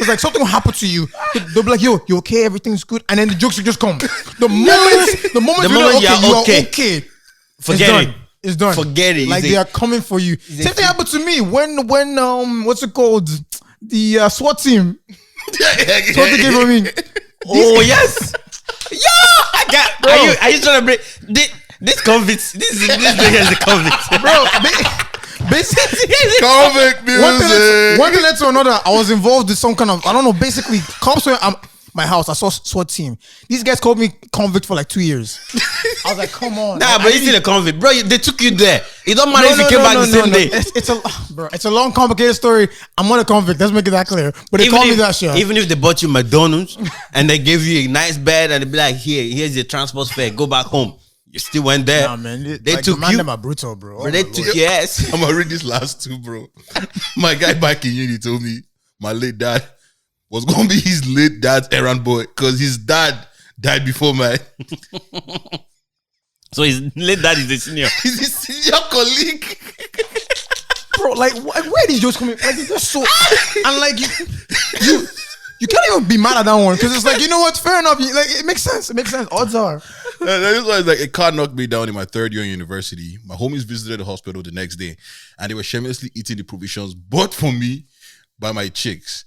like something will happen to you. They'll be like, "Yo, you okay? Everything's good," and then the jokes will just come. The moment you are okay, forget it. It's done. Forget it. Like they are coming for you. Same thing happened to me when what's it called? The SWAT team. SWAT team came for me. Oh yes. Yeah, I got. Bro, are you trying to break this convict? This nigga is a convict, bro. Basically, convict music. One thing led to another. I was involved in some kind of, I don't know, basically, comes to my house. I saw SWAT team. These guys called me convict for like 2 years. I was like, come on. Nah, but you're still a convict. Bro, they took you there. It don't matter if you came back the same day. It's a long, complicated story. I'm not a convict. Let's make it that clear. But they called me that shit. Even if they bought you McDonald's and they gave you a nice bed and they be like, here's your transport fare. Go back home. You still went there. Nah, man. They like, took the man you. them are brutal, bro. But they took your ass. I'm gonna read this last two, bro. My guy back in uni told me my late dad was gonna be his late dad's errand boy because his dad died before mine. So his late dad is the senior. He's his senior colleague. Bro, like, where these jokes coming? Like, they're so, and like you can't even be mad at that one because it's like, you know what? Fair enough. Like, it makes sense. It makes sense. Odds are. This was like a car knocked me down in my third year in university. My homies visited the hospital the next day, and they were shamelessly eating the provisions bought for me by my chicks.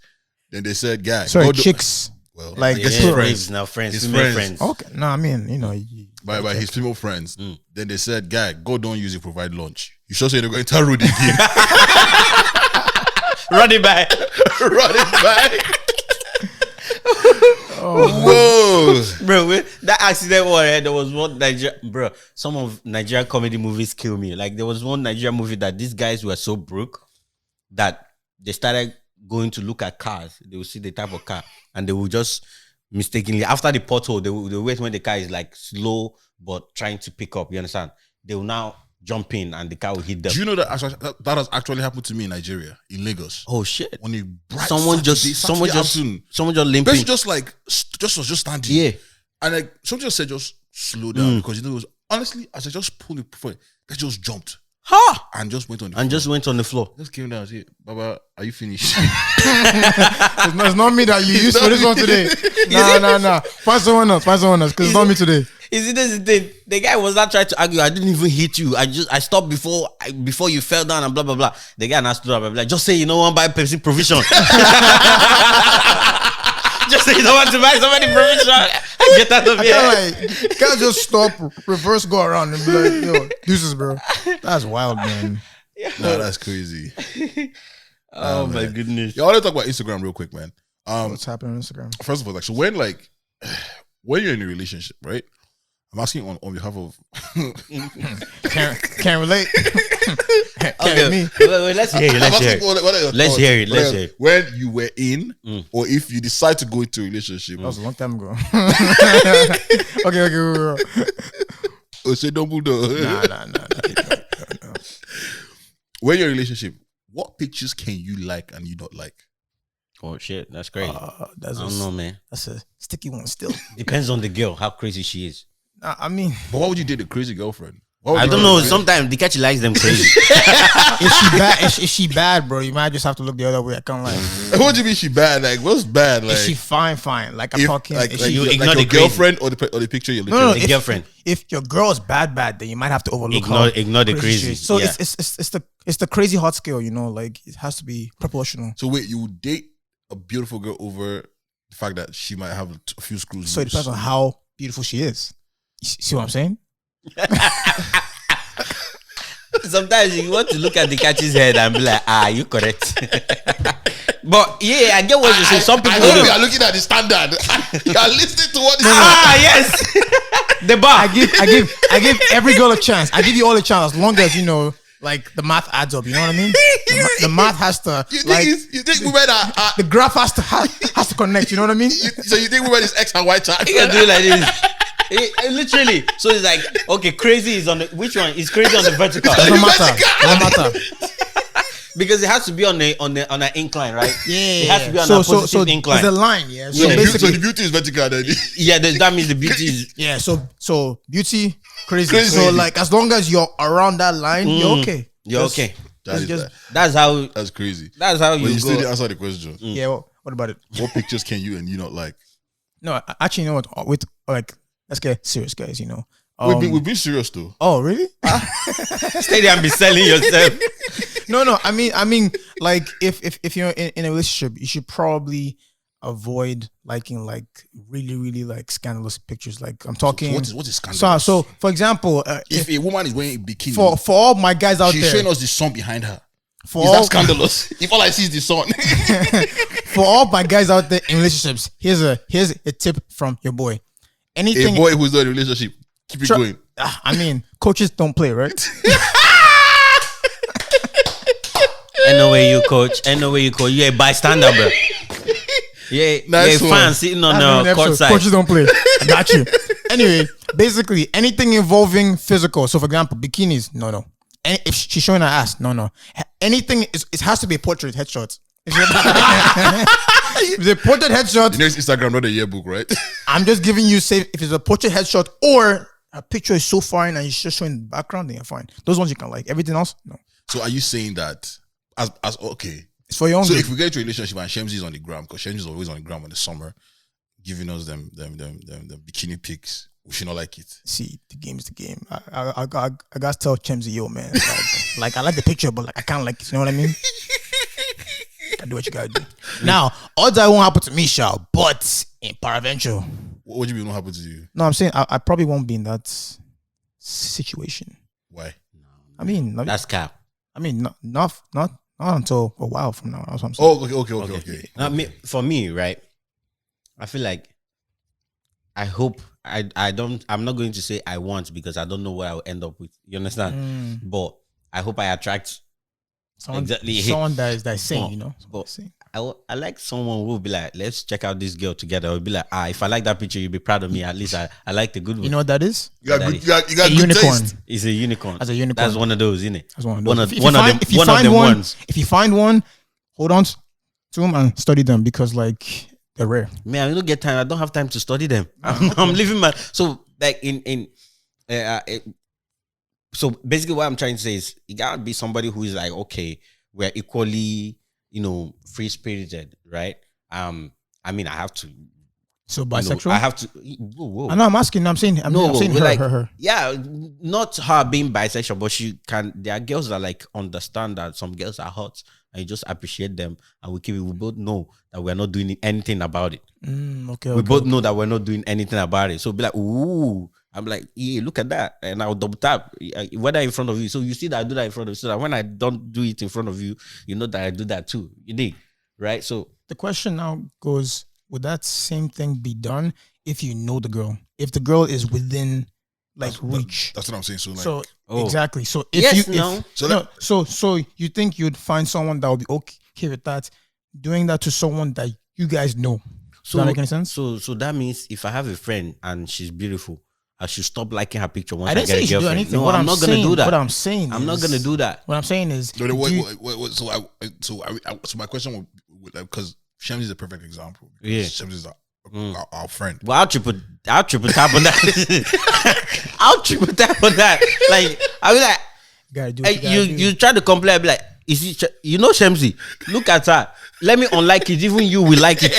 Then they said, "Guy, sorry, chicks." Well, like his friends now, his friends. Okay, no, I mean, you know, by his female friends. Then they said, "Guy, go don't use it. Provide lunch." You sure say they're going to enter road again? Run it back. Run it back. Whoa, bro! That accident there was one bro. Some of Nigerian comedy movies kill me. Like there was one Nigerian movie that these guys were so broke that they started going to look at cars. They will see the type of car and they will just mistakenly after the pothole they will wait when the car is like slow but trying to pick up. You understand? They will now jump in and the car will hit them. Do you know that has actually happened to me in Nigeria, in Lagos? Oh shit! On a bright someone Saturday just limping. Person just like was just standing. Yeah, and like someone just said, just slow down because you know it was honestly as I just pulled it before, they just jumped. Ha! And just went on the floor. Just came down and said, "Baba, are you finished?" It's not me that you used for this one today. Nah. Find someone else because it's not me today. Is it this thing? The guy was not trying to argue. I didn't even hit you. I stopped before you fell down and blah blah blah. The guy now stood up and like, just say you don't want to buy Pepsi provision. Just say you don't want to buy somebody provision. Get out of here. Like, can't just stop, reverse, go around and be like, yo, deuces, bro. That's wild, man. No, that's crazy. Oh my goodness. I want to talk about Instagram real quick, man. What's happening on Instagram? First of all, like, so when you're in a relationship, right? I'm asking on behalf of can't relate. Okay, me. Wait, let's hear it. Let's hear it. When you were in, or if you decide to go into a relationship. That was a long time ago. Okay. Oh, say don't bulldog. No. When you're in a relationship, what pictures can you like and you not like? Oh shit, that's crazy. I don't know, man. That's a sticky one still. Depends on the girl, how crazy she is. I mean, but why would you date a crazy girlfriend? I don't know. Sometimes Dikachi likes them crazy. Is she bad, bro? You might just have to look the other way. I can't lie. What do you mean she bad? Like, what's bad? Like, is she fine? Like, I'm talking. Like, you ignore like the your girlfriend or the picture you're looking at? The girlfriend. If your girl is bad, then you might have to overlook ignore the crazy. So it's the crazy hot scale, you know. Like it has to be proportional. So wait, you would date a beautiful girl over the fact that she might have a few screws? So it depends on how beautiful she is. You see what I'm saying? Sometimes you want to look at Dikachi's head and be like, you correct. But yeah, I get what you say. Some people you are looking at the standard. You are listening to what is yes. The bar. I give every girl a chance. I give you all a chance as long as you know, like the math adds up. You know what I mean? The math has to. You think women are the graph has to connect. You know what I mean? So you think women is X and Y chart? You can do it like this. Literally. So it's like, okay, crazy is on the which one? Is crazy on the vertical? It doesn't matter. Because it has to be on an incline, right? Yeah. It has to be on a positive incline. There's a line, yeah. So the beauty is vertical then. Yeah, that means the beauty is So beauty crazy. So like as long as you're around that line, you're okay. You're okay. That's how. That's crazy. That's how you go. Still didn't answer the question. Yeah. What about it? What pictures can you and you not like? No, actually, you know what? With like, let's get serious, guys. You know, we've been serious though. Oh, really? Stay there and be selling yourself. No. I mean, like, if you're in a relationship, you should probably avoid liking like really, really like scandalous pictures. Like, I'm talking. So what is scandalous? So for example, if a woman is wearing a bikini, for all my guys out there, she's showing us the sun behind her. Is that scandalous? If all I see is the sun. For all my guys out there in relationships, here's a tip from your boy. Anything a boy who's not in a relationship, keep it going. I mean, coaches don't play, right? Ain't no way you coach. You're a bystander, bro. Yeah, nice you're a fan sitting on the court side. Coaches don't play. I got you. Anyway, basically anything involving physical. So, for example, bikinis, no. And if she's showing her ass, no. Anything it has to be a portrait headshot. It's a portrait headshot. You know, it's Instagram, not a yearbook, right? I'm just giving you say if it's a portrait headshot or a picture is so fine and you're just showing the background, then you're fine. Those ones you can like. Everything else, no. So are you saying that as okay? It's for your own. So if we get into a relationship and Shemzy is on the gram, because Shemzy is always on the gram in the summer, giving us them bikini pics, we should not like it. See, the game's the game. I got to tell Chemzy, yo, man. Like I like the picture, but like I can't like it. You know what I mean? I do what you gotta do. Now, odds that won't happen to me, shall. But in Paraventure, What would you mean? What happened to you? No, I'm saying I probably won't be in that situation. Why? I mean, That's cap. I mean, not until a while from now. That's what I'm saying. Oh, okay. For me, right? I feel like I hope I'm not going to say I want because I don't know what I'll end up with. You understand? But I hope I attract someone that is sane, you know. But I like someone who will be like, let's check out this girl together. I'll be like, if I like that picture, you'll be proud of me. At least I like the good one. You know what that is? You got good unicorn. taste. It's a unicorn. As a unicorn. That's one of those, isn't it? That's one of those. One of them ones. If you find one, hold on to them and study them because like they're rare. Man, I don't get time. I don't have time to study them. I'm living my so like so basically what I'm trying to say is it gotta be somebody who is like, okay, we're equally, free spirited, right? I mean, I have to. So bisexual? I have to. Whoa. I know. I'm asking. I'm saying her. Yeah, not her being bisexual, but she can. There are girls that like understand that some girls are hot, and you just appreciate them, and we both know that we're not doing anything about it. We both know that we're not doing anything about it. So be like, ooh. I'm like, yeah, look at that. And I'll double tap, whether in front of you. So you see that I do that in front of you. So that when I don't do it in front of you, you know that I do that too. You dig? Right? So the question now goes, would that same thing be done if you know the girl? If the girl is within reach? That's what I'm saying. Exactly. So if So you think you'd find someone that would be okay with that, doing that to someone that you guys know? Does that make any sense? So that means if I have a friend and she's beautiful, I should stop liking her picture once I didn't get say a you should do girlfriend. anything. No, What I'm not gonna do that. What I'm saying I'm not gonna do that. What I'm saying is, so my question would because Shemzy is a perfect example. Yeah, Shemzy is our friend. Well, I'll triple tap on that. I'll triple tap on that. Like I'll be like, you try to complain. I'll be like, is it? Shemzy? Look at her. Let me unlike it. Even you will like it.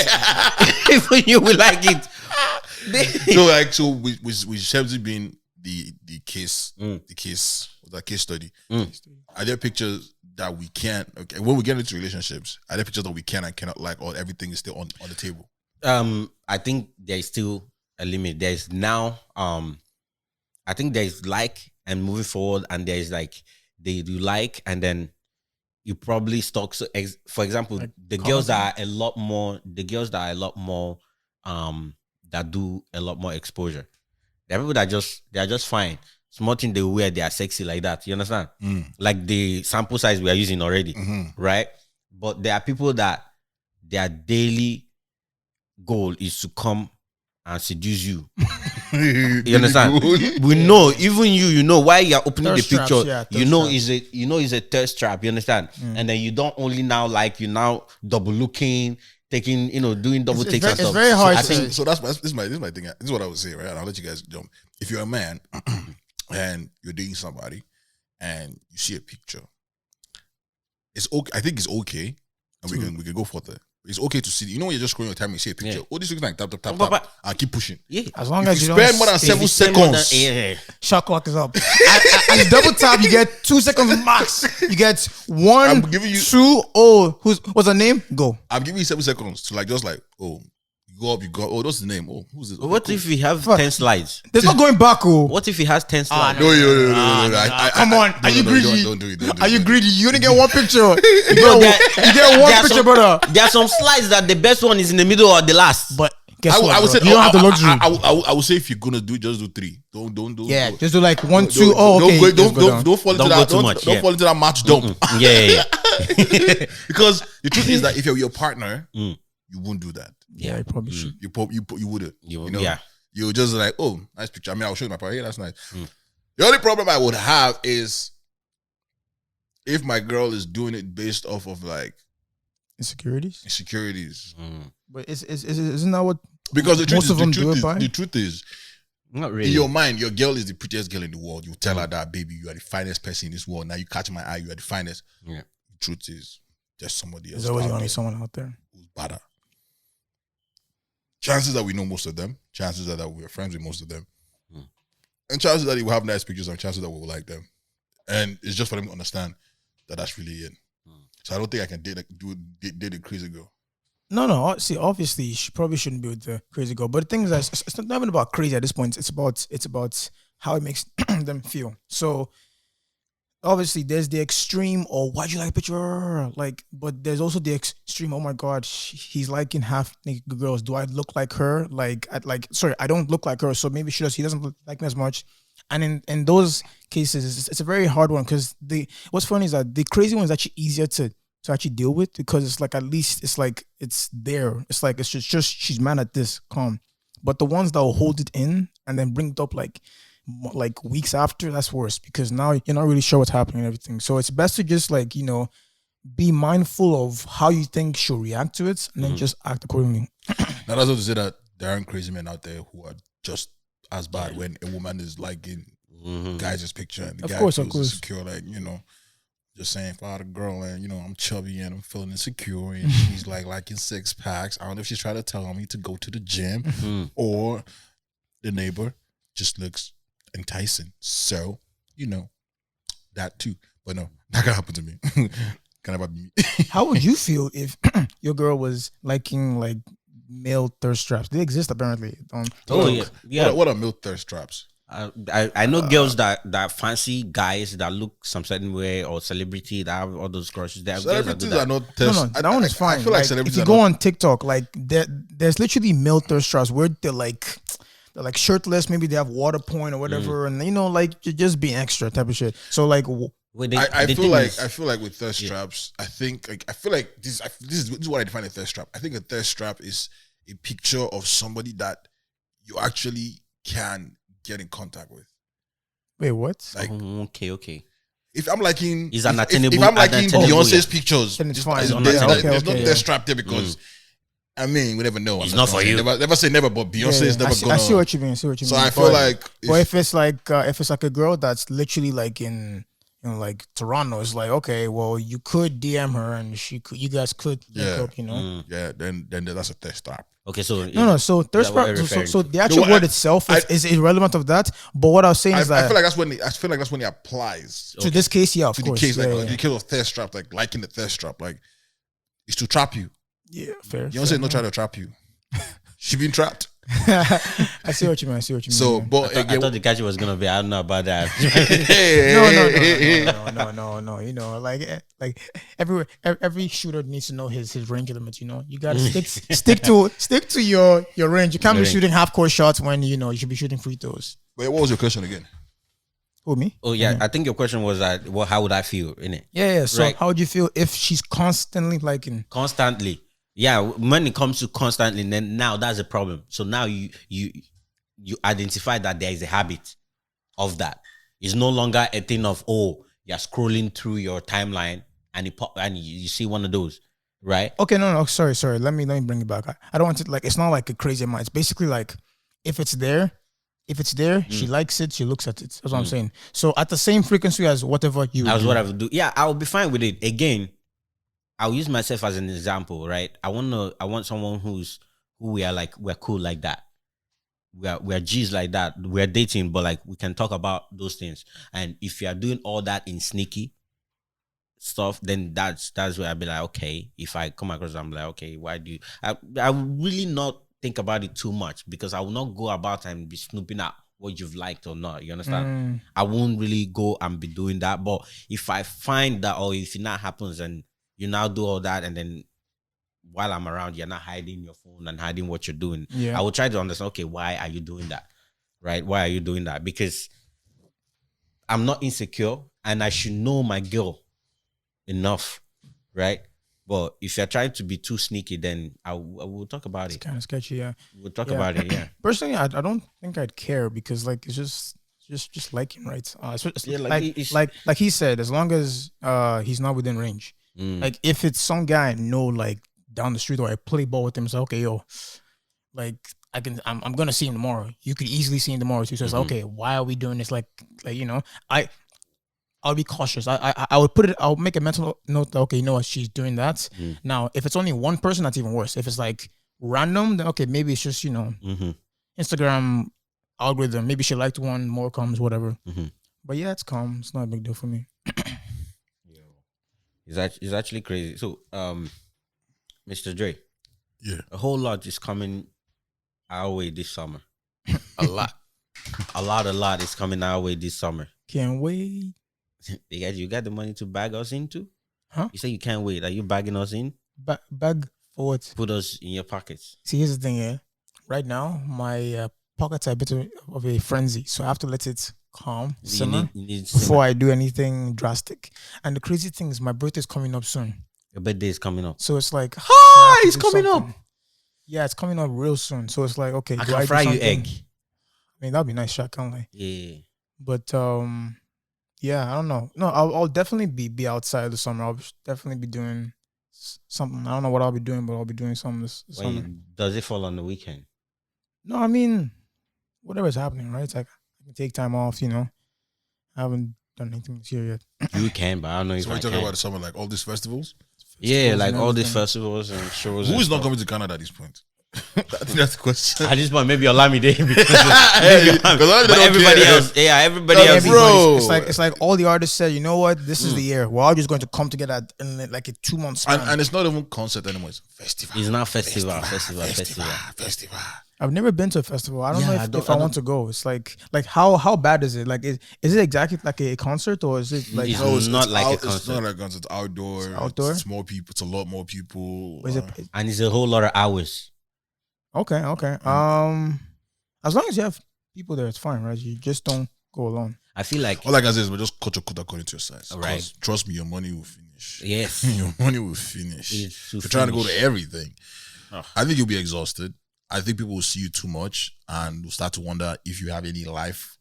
Even you will like it. So with Shemzy being the case study, are there pictures that we can't? Okay, when we get into relationships, are there pictures that we can and cannot like, or everything is still on the table? I think there is still a limit. There is now, I think there is like and moving forward, and there is like you like, and then you probably stalk. So, for example, the girls that are a lot more, that do a lot more exposure. There are people that they are just fine. Small thing they wear, they are sexy like that. You understand? Like the sample size we are using already, right? But there are people that their daily goal is to come and seduce you. You understand? We know, even you know why you are opening thirst the picture. Traps, Is a thirst trap. You understand? And then you don't only now like you now double looking, taking, doing double takes and stuff. It's very hard. So this is my thing. This is what I would say, right? And I'll let you guys jump. If you're a man and you're dating somebody and you see a picture, it's okay. I think it's okay, and we can go for that. It's okay to see. When you're just scrolling your time and you see a picture. Oh, this looks like tap, and keep pushing. Yeah, as long as you spend don't more than 7 seconds. Shot clock is up. As double tap, you get 2 seconds max. You get 1, I'm giving you 2. Oh, what's her name? Go. I'm giving you 7 seconds to you go. Oh, what's the name? Oh, who's this? What if we have 10 slides? There's no going back. Oh, what if he has 10 slides? No. Come on, are you greedy? Don't do it. Are you greedy? You only get one picture. You get one picture, brother. There are some slides that the best one is in the middle or the last. But guess what? I would say you don't have the luxury. I would say if you're gonna do, just do 3. Don't. Yeah, just do like 1, 2. Oh, okay. Don't fall into that. Don't fall into that match dump. Yeah. Because the truth is that if you're your partner, you won't do that. Yeah, you probably should. You wouldn't. you just like, oh, nice picture. I mean, I'll show you my part. Yeah, that's nice. The only problem I would have is if my girl is doing it based off of like insecurities. But isn't that what? Because the most truth of them is, do it by? the truth is, not really. in your mind, your girl is the prettiest girl in the world. You tell her that, baby, you are the finest person in this world. Now you catch my eye, you are the finest. Yeah. The truth is, there's somebody else. There's always going to be someone out there who's better. Chances that we know most of them. Chances that we're friends with most of them. And chances that we will have nice pictures and chances that we will like them. And it's just for them to understand that that's really it. So I don't think I can date a crazy girl. No. See, obviously, she probably shouldn't be with the crazy girl. But the thing is, that it's not even about crazy at this point. It's about how it makes them feel. So obviously, there's the extreme, or why'd you like a picture? Like, but there's also the extreme. Oh my God, he's liking half naked girls. Do I look like her? Sorry, I don't look like her. So maybe he doesn't like me as much. And in those cases, it's a very hard one because what's funny is that the crazy one is actually easier to actually deal with because it's like, at least it's like it's there. It's like it's just she's mad at this, calm. But the ones that will hold it in and then bring it up like weeks after, that's worse because now you're not really sure what's happening and everything. So it's best to just like, be mindful of how you think she'll react to it and then just act accordingly. Now that's not to say that there aren't crazy men out there who are just as bad when a woman is liking guys' picture and the guy feels insecure, like, just saying if I had a girl and, I'm chubby and I'm feeling insecure and she's like liking 6 packs. I don't know if she's trying to tell me to go to the gym or the neighbor just looks enticing. So, that too. But no, not gonna happen to me. Kind of me. How would you feel if your girl was liking like male thirst traps? They exist apparently. Yeah. What are male thirst traps? I know girls that fancy guys that look some certain way or celebrity that have all those crushes. Celebrities are not thirst. No, that one is fine. I feel like celebrities. If you go on TikTok, like there's literally male thirst traps where they're like shirtless. Maybe they have water point or whatever, and like you're just being extra type of shit. So like. I feel like with thirst traps, I feel like this is what I define a thirst trap. I think a thirst trap is a picture of somebody that you actually can get in contact with. Wait, what? Like, okay. If I'm liking, if I'm liking Beyonce's pictures, then it's fine. There's no thirst trap there because I mean, we never know. It's not for you. Never say never, but Beyonce is never gonna. I see what you mean. So I feel like, if it's like a girl that's literally like in. Like Toronto, it's like, okay, well, you could DM her and you guys could link up, Yeah, then that's a thirst trap. Okay, so no. So thirst trap. So the actual word itself is irrelevant of that. But what I was saying is that I feel like that's when it applies to this case. Yeah, of course. The case, the case of thirst trap, like liking the thirst trap, like it's to trap you. Yeah, fair. Beyonce not trying to trap you. She been trapped. I see what you mean. So, but I thought Dikachi was gonna be. I don't know about that. No. Like every shooter needs to know his range limits. You gotta stick to your range. You can't be shooting half court shots when you should be shooting free throws. Wait, what was your question again? Who, me? Oh yeah, I think your question was that. Well, how would I feel in it? Yeah. So how would you feel if she's constantly liking? Constantly. Yeah, when it comes to constantly, then now that's a problem. So now you identify that there is a habit of that. It's no longer a thing of you're scrolling through your timeline and you see one of those, right? Okay, no, sorry. Let me bring it back. I don't want to it's not like a crazy amount. It's basically like if it's there, she likes it, she looks at it. That's what I'm saying. So at the same frequency as whatever you. That's what I would do. Yeah, I would be fine with it. Again. I'll use myself as an example, right? I want someone who we're cool like that. We're G's like that. We're dating, but like we can talk about those things. And if you are doing all that in sneaky stuff, then that's where I'll be like, okay. If I come across, I'm like, okay, why do you? I will really not think about it too much because I will not go about and be snooping out what you've liked or not. You understand? I won't really go and be doing that. But if I find that, or if it not happens and you now do all that, and then while I'm around, you're not hiding your phone and hiding what you're doing. Yeah. I will try to understand, okay, why are you doing that? Right? Why are you doing that? Because I'm not insecure and I should know my girl enough, right? But if you're trying to be too sneaky, then I will talk about It's it. kind of sketchy, yeah. We'll talk about it, yeah. Personally, I don't think I'd care because like it's just liking, right? Yeah, like he said, as long as he's not within range. Like if it's some guy I know like down the street or I play ball with him, so okay, yo, like I'm gonna see him tomorrow. You could easily see him tomorrow too. So it's like, okay, why are we doing this? Like you know, I'll be cautious. I would put it. I'll make a mental note that okay, you know what, she's doing that. Now, if it's only one person, that's even worse. If it's like random, then okay, maybe it's just Instagram algorithm. Maybe she liked one, more comes, whatever. But yeah, it's calm. It's not a big deal for me. It's actually crazy. So, Mr. Dre, a whole lot is coming our way this summer. A lot is coming our way this summer. Can't wait. You got the money to bag us into? Huh? You say you can't wait. Are you bagging us in? Bag for what? Put us in your pockets. See, here's the thing, yeah. Right now, my pockets are a bit of a frenzy, so I have to let it calm, simmer, before I do anything drastic. And the crazy thing is, my birthday's coming up soon. Your birthday is coming up. So it's like, it's coming up. Yeah, it's coming up real soon. So it's like, okay, I can fry you egg. I mean, that'd be nice, shot, can't lie. Yeah. But yeah, I don't know. No, I'll definitely be outside this summer. I'll definitely be doing something. I don't know what I'll be doing, but I'll be doing something this summer. Does it fall on the weekend? No, I mean, whatever's happening, right? It's like I can take time off, you know. I haven't done anything this year yet. You can, but I don't know if so we're talking about the summer, like all these festivals? Yeah, like all these festivals and shows. Who is not coming to Canada at this point? I think that's the question. At this point, maybe Olamide because everybody else, everybody else, bro. It's like all the artists said, you know what, this is the year. We're all just going to come together in like a 2 month span. And it's not even concert anymore. It's festival. It's not festival. I've never been to a festival. I don't know if I want to go. It's like how bad is it? Like is it exactly like a concert or is it like it's not like a concert? It's not like a concert. It's outdoor. Outdoor. It's more people. It's a lot more people. And it's a whole lot of hours. Okay. As long as you have people there, it's fine, right? You just don't go alone. I feel like all I can say is, but just cut your cut according to your size. Right. Trust me, your money will finish. Yes, your money will finish. You're trying to go to everything. I think you'll be exhausted. I think people will see you too much and will start to wonder if you have any life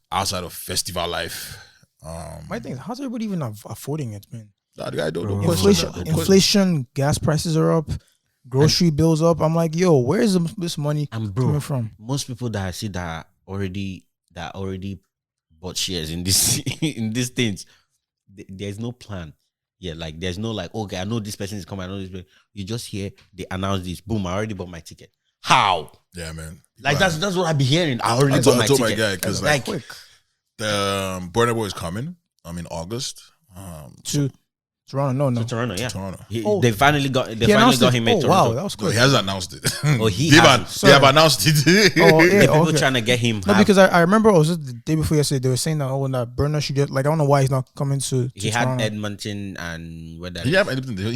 outside of festival life. My thing is, how's everybody even affording it, man? I don't know. Inflation, gas prices are up. Grocery bills up. I'm like, yo, where is this money coming from? Most people that I see that already bought shares in this in these things, there's no plan. Yeah, like there's no like, okay, I know this person is coming. I know this person. You just hear they announce this. Boom! I already bought my ticket. How? Yeah, man. Like that's what I be hearing. I already bought my ticket. I told my guy because like quick. The Burna Boy is coming. In August. To Toronto, no. Toronto, yeah. Toronto. They finally got him in Toronto. Wow, that was cool. No, he hasn't announced it. They have announced it. People trying to get him. No, because I remember it was just the day before yesterday. They were saying that that Burna should get, like, I don't know why he's not coming to He Toronto. had Edmonton and where that. He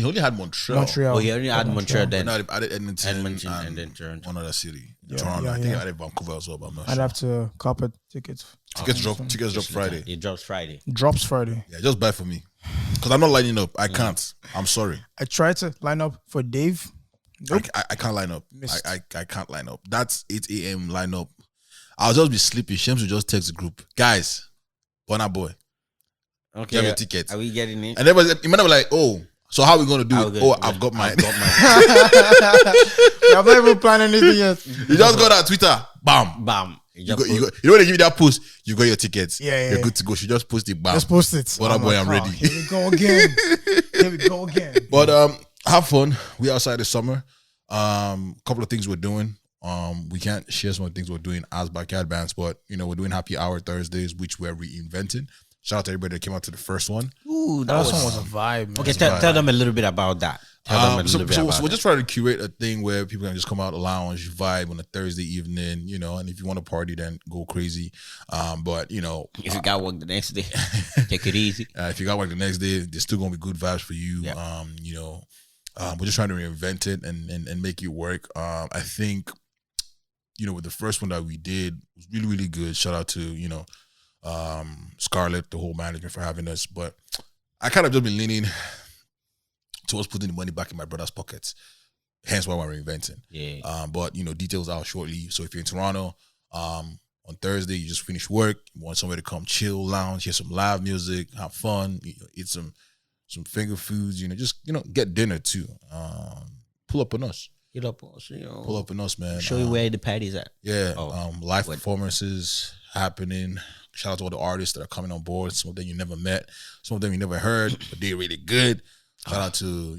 only had Montreal. He only had Montreal then. No, I added Edmonton and then Toronto. One other city. Toronto. I think I added Vancouver as well, but I'm not sure. I'd have to cop it tickets. Tickets drop Friday. It drops Friday. Drops Friday. Yeah, just buy for me. Because I'm not lining up. I can't. I'm sorry. I tried to line up for Dave. Nope. I can't line up. I can't line up. That's 8 a.m. line up. I'll just be sleeping. Shems will just text the group. Guys, Burna Boy. Okay. Get your ticket. Are we getting it? And everybody, you might be like, oh, so how are we going to do it? I've got mine. I'm not even planning anything yet. You just go to Twitter. Bam. You know when they give you that post, you got your tickets. Yeah. You're good to go. She just post it. Bam. Just post it. Burna Boy, I'm ready. Here we go again. But have fun. We outside this summer. Couple of things we're doing. We can't share some of the things we're doing as Backyard Bands, but we're doing Happy Hour Thursdays, which we're reinventing. Shout out to everybody that came out to the first one. Ooh, that one was a vibe, man. Okay, tell them a little bit about that. So we're just trying to curate a thing where people can just come out, lounge, vibe on a Thursday evening, and if you want to party, then go crazy. But if you got work the next day, take it easy. If you got work the next day, there's still gonna be good vibes for you. Yep. We're just trying to reinvent it and make it work. I think, with the first one that we did, it was really, really good. Shout out to Scarlett, the whole management, for having us. But I kind of just been leaning towards putting the money back in my brother's pockets. Hence why we're reinventing. Yeah. But details out shortly. So if you're in Toronto, on Thursday you just finish work, you want somewhere to come chill, lounge, hear some live music, have fun, eat some finger foods, just get dinner too. Pull up on us. Hit up on us, Pull up on us, man. Show you where the party's at. Yeah. Live performances happening. Shout out to all the artists that are coming on board. Some of them you never met, some of them you never heard, but they're really good. Shout out to,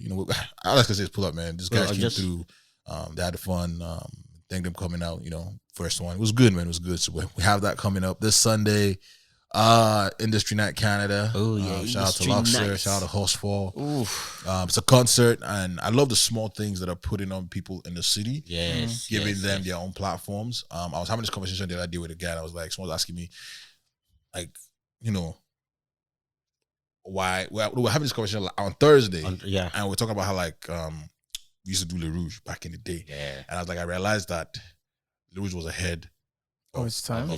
all I can say is pull up, man. This guys came through. They had fun. Thank them coming out, first one. It was good, man. It was good. So we have that coming up this Sunday. Industry Night Canada. Oh yeah. Shout out to Luxor. Shout out to Horsefall. It's a concert, and I love the small things that are putting on people in the city. Yes. Giving them their own platforms. I was having this conversation the other day with a guy, and I was like, someone was asking me, like, why we're having this conversation on Thursday. And we're talking about how we used to do Le Rouge back in the day. Yeah. And I was like, I realized that Le Rouge was ahead of its time.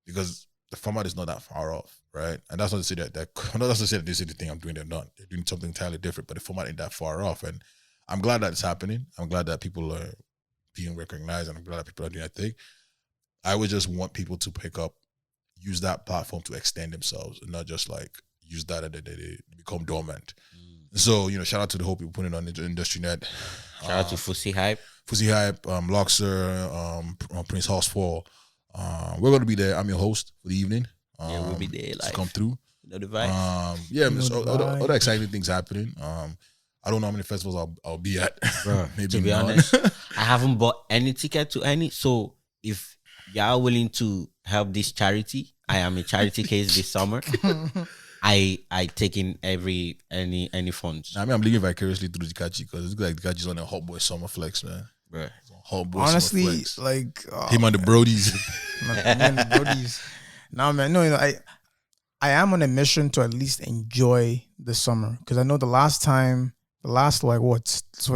Because the format is not that far off, right? And that's not to say that this is the thing I'm doing. They're not. They're doing something entirely different, but the format ain't that far off. And I'm glad that it's happening. I'm glad that people are being recognized, and I'm glad that people are doing that thing. I would just want people to pick up, use that platform to extend themselves, and not just use that and they become dormant. So, shout out to the whole people putting it on the industry net. Shout out to Fussy Hype, Luxor, Prince Horsefall. We're going to be there. I'm your host for the evening. We'll be there live. Come through. The vibes. There's other exciting things happening. I don't know how many festivals I'll be at. Bro, maybe to be honest, I haven't bought any ticket to any. So if y'all willing to help this charity, I am a charity case this summer. I take in any funds. I'm living vicariously through Dikachi, because it's like Dikachi's on a hot boy summer flex, man. Bro. Hot boy honestly, summer flex. Him and the Brodies. Nah, man. No, I am on a mission to at least enjoy the summer, because I know for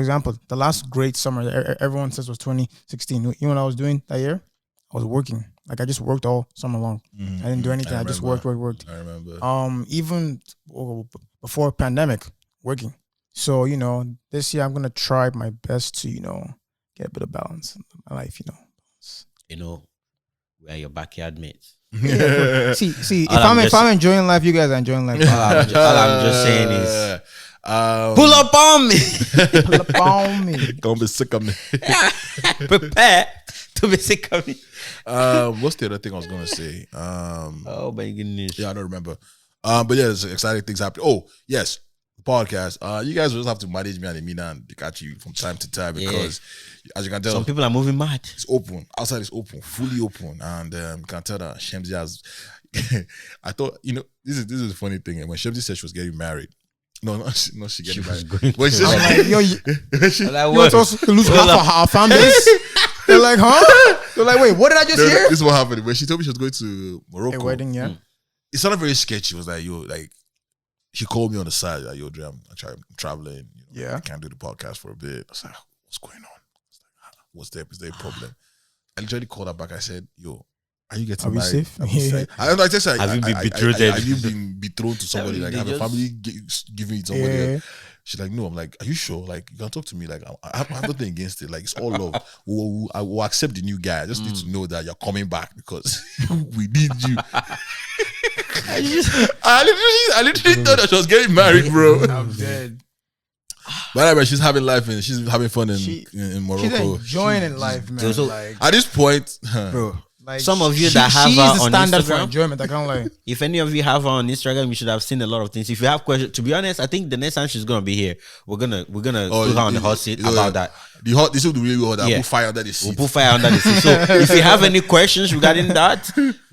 example, the last great summer everyone says was 2016. You know what I was doing that year? I was working. I just worked all summer long. I didn't do anything. I just worked. I remember. Even before pandemic, working. So, this year I'm going to try my best to, get a bit of balance in my life, We are your backyard mates. Yeah, see, if I'm enjoying life, you guys are enjoying life. All I'm just saying is, pull up on me. Pull up on me. Don't be sick of me. Prepare to be sick of me. What's the other thing I was gonna say? Oh my goodness. Yeah, I don't remember. But yeah, there's exciting things happening. Oh yes, the podcast. You guys will just have to manage me and Emina and Dikachi from time to time, because as you can tell, some people are moving mad. It's open. Outside is open, fully open, and you can tell that Shemzi has. I thought, this is the funny thing. When Shemzi said she was getting married. No, she getting married. When she you want us to lose half of our fan base? They're like, huh? They're like, wait, what did I just hear? This is what happened. When she told me she was going to Morocco. A wedding, yeah. It sounded very sketchy. It was like, she called me on the side, like, yo, Dre, I'm traveling. I can't do the podcast for a bit. I was like, what's going on? I was like, what's there? Is there a problem? I literally called her back. I said, yo, are you getting married? Safe? Have you been betrothed? Have you been betrothed to somebody? Like, have a family giving it somebody? Yeah. She's like, no. I'm like, are you sure? Like, you can talk to me. Like, I have nothing against it. Like, it's all love. I will accept the new guy. I just need to know that you're coming back, because we need you. I literally thought that she was getting married, bro. I'm dead. But anyway, she's having life and she's having fun in Morocco. She's enjoying life, man. So, at this point, bro. Some of you that have her on standard Instagram, for enjoyment. I can't lie. If any of you have her on Instagram, you should have seen a lot of things. If you have questions, to be honest, I think the next time she's gonna be here, we're gonna put her on the hot seat about that. This will be really hot. We'll put fire under the seat. We'll put fire under the seat. So if you have any questions regarding that,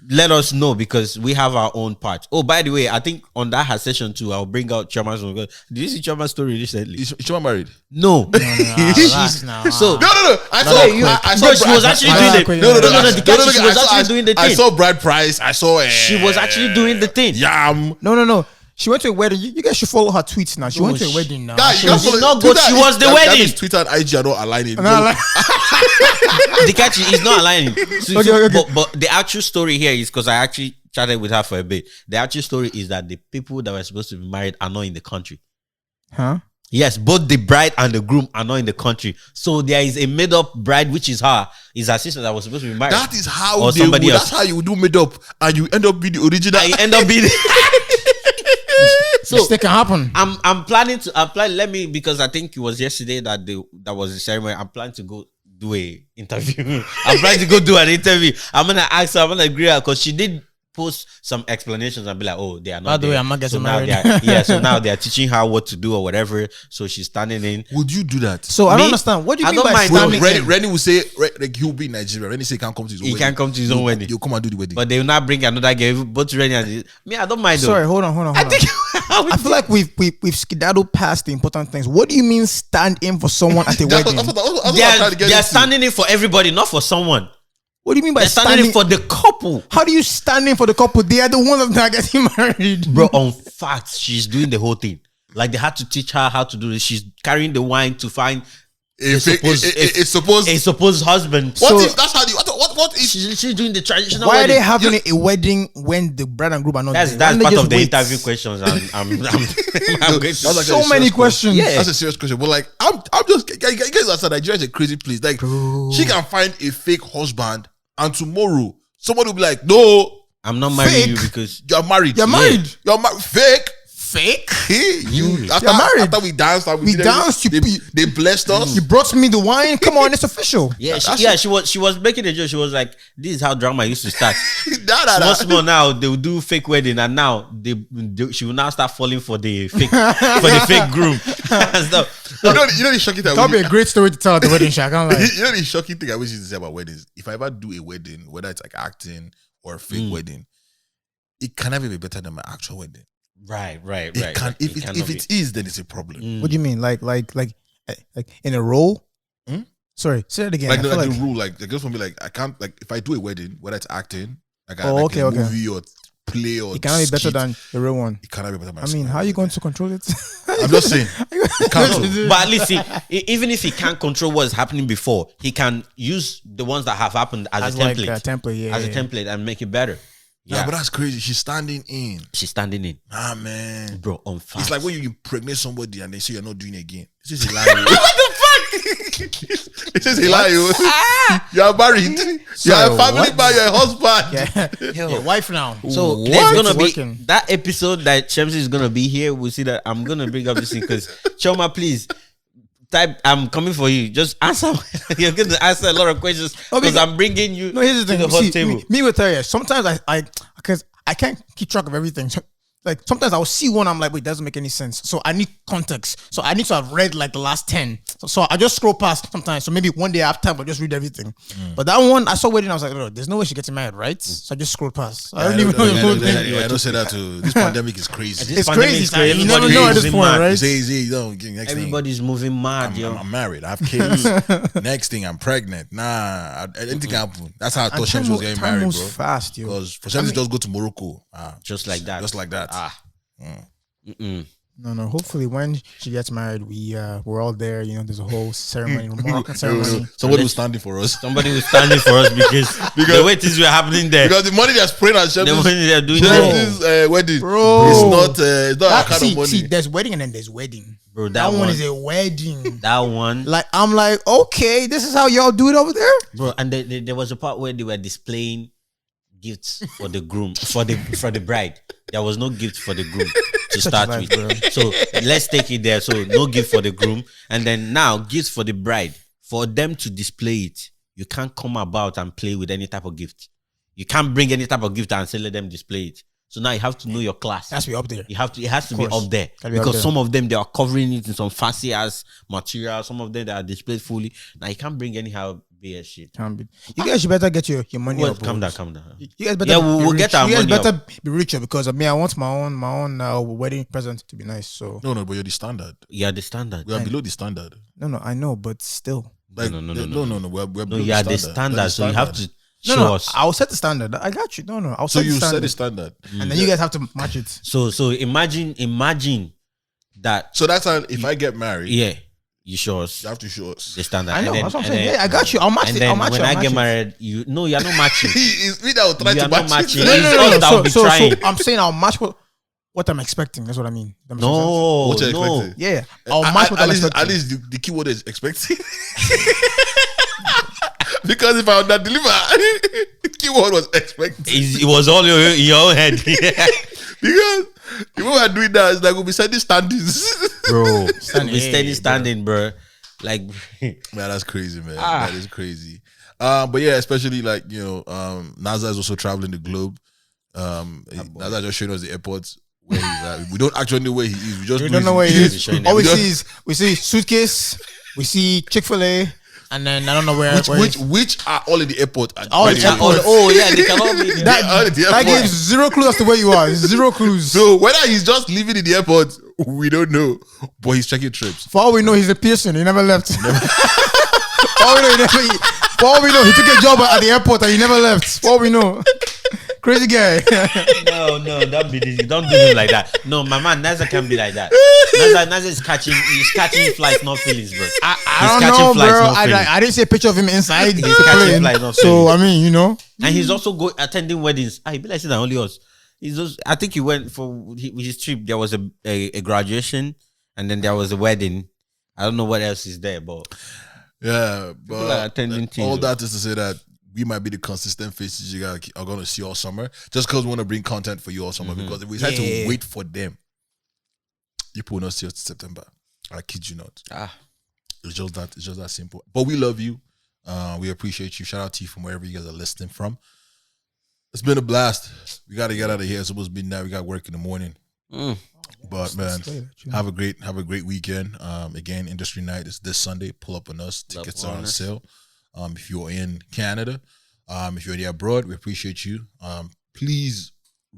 let us know, because we have our own part. Oh, by the way, I think on that her session too, I'll bring out Chiama's one. Did you see Chiama's story recently? Is Chiama married? No. Relax now. So no. I saw she was actually doing the she was actually doing the thing. I saw bride price. I saw she was actually doing the thing. Yam. No. She went to a wedding. You guys should follow her tweets now. She went to a wedding now. She was the wedding. Twitter and IG are not aligning. Dikachi is not aligning. But the actual story here is, because I actually chatted with her for a bit. The actual story is that the people that were supposed to be married are not in the country. Huh? Yes, both the bride and the groom are not in the country. So there is a made-up bride, which is her sister that was supposed to be married. That is how they would, that's how you do made-up, and you end up being the original. You end up being. So this can happen. I'm planning to apply. Let me, because I think it was yesterday that was the ceremony. I'm planning to go do a interview. I'm planning to go do an interview. I'm gonna ask her. I'm gonna agree her because she did post some explanations and be like, oh, they are not. By the way, I'm not getting married. So now they are teaching her what to do or whatever. So she's standing in. Would you do that? So I don't understand. What do you mean by standing in? Reney will say, like, he'll be in Nigeria. Reney say he can't come to his own wedding. He can't come to his own wedding. He'll come and do the wedding. But they will not bring another girl. Both Reney and me, I don't mind though. Sorry, hold on. I feel like we've skedaddled past the important things. What do you mean stand in for someone at a wedding? They are standing in for everybody, not for someone. What do you mean by standing in for the couple? How do you stand in for the couple? They are the ones that are getting married. Bro, on facts, she's doing the whole thing. Like they had to teach her how to do this. She's carrying the wine to find a supposed husband. What if that's how what if she's doing the traditional why wedding? Are they having a wedding when the bride and groom are not that's there? That's part of the interview questions. I'm going so many questions. Yeah. That's a serious question. But like I'm just, you guys are saying Nigeria is a crazy place. Like she can find a fake husband and tomorrow somebody will be like, no, I'm not marrying you because you're married. You're married. You're married. Fake. Hey, you're married. After we danced, they blessed us. You brought me the wine. Come on, it's official. Yeah, she was making a joke. She was like, "This is how drama used to start." Small now they will do fake wedding, and now she will now start falling for the fake groom and stuff. You know the shocking thing. That'll be a great story to tell at the wedding. I can't lie. You know the shocking thing I wish you to say about weddings. If I ever do a wedding, whether it's like acting or a fake wedding, it can never be better than my actual wedding. Right. If it is, then it's a problem. What do you mean? Like in a role? Sorry, say that again. Like the rule, like just want to be like, I can't, like if I do a wedding, whether it's acting, like a movie or play or it cannot be better than the real one. It cannot be better than I mean, how are you going to control it? I'm just saying. But at least even if he can't control what's happening before, he can use the ones that have happened as a template. As a template and make it better. Yeah, but that's crazy. She's standing in. Ah, man. Bro, on fire. It's like when you impregnate somebody and they say you're not doing it again. It's just hilarious. What the fuck? It's just hilarious. You are married. You are a family man. You're a husband. Your wife now. So there's going to be that episode that Chemsy is going to be here. We'll see that. I'm going to bring up this thing because Choma, please. Type, I'm coming for you. Just answer. You're going to answer a lot of questions because I'm bringing you to the hot table. Me will tell you. Sometimes because I can't keep track of everything. So, like sometimes I'll see one, I'm like, wait, it doesn't make any sense. So I need context. So I need to have read like the last 10. So I just scroll past sometimes. So maybe one day I have time, I'll just read everything. But that one, I saw wedding, I was like, oh, there's no way she's getting married, right? So I just scrolled past. I don't even know the whole thing. I don't say that too. This pandemic is crazy. It's crazy. You never know at this point, right? Everybody's moving mad, yo. I'm married. I have kids. Next thing, I'm pregnant. Nah, anything can happen. That's how I thought Shemsi was getting married, bro. Fast, yo. Because for Shemsi just go to Morocco. Just like that. No. Hopefully, when she gets married, we're all there. You know, there's a whole ceremony. Somebody was standing for us. because the way things were happening there. Because the money they're spraying at the money they're doing Shemsi's wedding, bro, it's not a kind of money. See, there's wedding and then there's wedding. Bro, that one is a wedding. That one, like I'm like, okay, this is how y'all do it over there, bro. And there was a part where they were displaying gifts for the groom, for the bride. There was no gift for the groom to start with. Bro. So let's take it there. So no gift for the groom. And then now gifts for the bride. For them to display it, you can't come about and play with any type of gift. You can't bring any type of gift and say let them display it. So now you have to know your class. It has to be up there. It has to be up there. Because some of them, they are covering it in some fancy ass material. Some of them, they are displayed fully. Now you can't bring anyhow BS shit. You guys should better get your money up. Calm down. You guys better we'll get our money up. You guys better be richer because I want my own wedding present to be nice. So No, but you're the standard. You're the standard. We are below the standard. No, I know, but still. Like, no. We're below you are the standard, so you have to show us. I'll set the standard. I got you. No. I'll set the standard. So you set the standard. And then you guys have to match it. So imagine that. So that's how if I get married. Yeah. You show us. You have to show us the standard. I know. That's what I'm saying. Yeah, I got you. I'll match it. I'll match it. When I get married, you're not matching. It's me that will try to match it. No. So I'm saying I'll match what I'm expecting. That's what I mean. No, what you're no. expecting? Yeah. I'll match what I'm expecting. At least the keyword is expecting. Because if I would not deliver, the keyword was expecting. It was all in your own head. Because the way we're doing that is like we'll be sending standings. Bro. Standing, bro. Like, man, that's crazy, man. That is crazy. But yeah, especially like, you know, NASA is also traveling the globe. NASA just showing us the airports where he's at. We don't actually know where he is. We just don't know where he is. All we see is we see suitcase, we see Chick-fil-A, and then I don't know where. Which are all in the airport. All in the airport. Oh yeah, they cannot be there. That gives zero clues as to where you are. Zero clues. So whether he's just leaving in the airport, we don't know. But he's checking trips. For all we know, he's a Pearson. He never left. For all we know, he took a job at the airport and he never left. For all we know. Crazy guy. No, don't be this. Don't do him like that. No, my man, Naza can't be like that. Naza is catching flights, not feelings, bro. I don't know, bro. I didn't see a picture of him inside. He's catching flights, not so feelings. I mean, you know. And he's also attending weddings. He be like saying that only us. I think he went for his trip. There was a graduation, and then there was a wedding. I don't know what else is there, but yeah, but attending all that is to say that we might be the consistent faces you guys are going to see all summer, just because we want to bring content for you all summer. Because if we decide to wait for them, you will not see us till September. I kid you not. It's just that simple. But we love you. We appreciate you. Shout out to you from wherever you guys are listening from. It's been a blast. We got to get out of here. It's supposed to be now. We got work in the morning. But man, have a great weekend. Again, industry night is this Sunday. Pull up on us. Tickets are on sale. If you're in Canada, if you're there abroad, we appreciate you. Please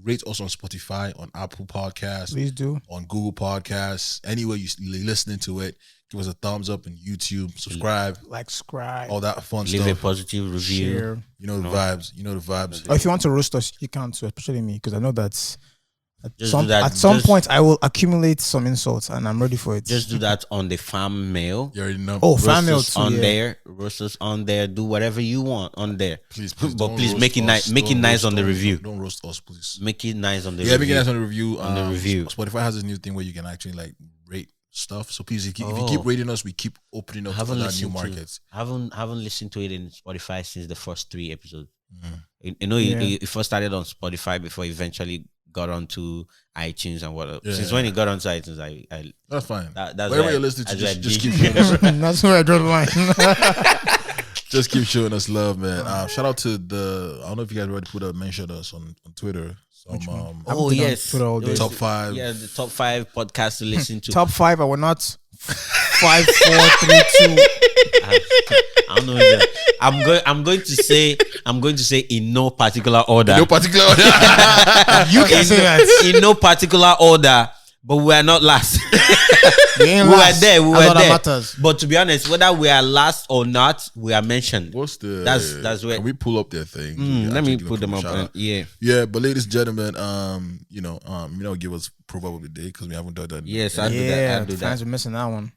rate us on Spotify, on Apple Podcasts. Please do. On Google Podcasts. Anywhere you're listening to it, give us a thumbs up on YouTube. Subscribe. Subscribe. All that fun Leave stuff. a positive review. Share. You know the vibes. Or if you want to roast us, you can too, especially me, because I know that at some Just point I will accumulate some insults, and I'm ready for it. Just do that on the fan mail. You already know. Oh, fan mail too, on there. Roast us on there. Do whatever you want on there. Please, but please make it nice. Make it nice on the review. Don't roast us, please. Make it nice on the review. Yeah, make it nice on the review. On the review. Spotify has this new thing where you can actually like rate stuff. So please, if you keep rating us, we keep opening up to new markets. Haven't listened to it in Spotify since the first 3 episodes. You know, it first started on Spotify before eventually got onto iTunes and what. Since when it got onto iTunes, I that's fine. That's wherever you're listening to, just keep showing us. That's where I draw the line. Just keep showing us love, man. Shout out to I don't know if you guys already mentioned us on Twitter. Yes, the top 5. Yeah, the top 5 podcasts to listen to. Top 5. I will not 5, 4, 3, 2. I don't know. I'm going to say in no particular order. No particular order. You can say that in no particular order. But we are not last. We were there. Matters. But to be honest, whether we are last or not, we are mentioned. That's where. Can we pull up their thing? Let me put them up. Yeah. But ladies and gentlemen, give us proverb of the day because we haven't done that. Yes, I do that. Fans are missing that one.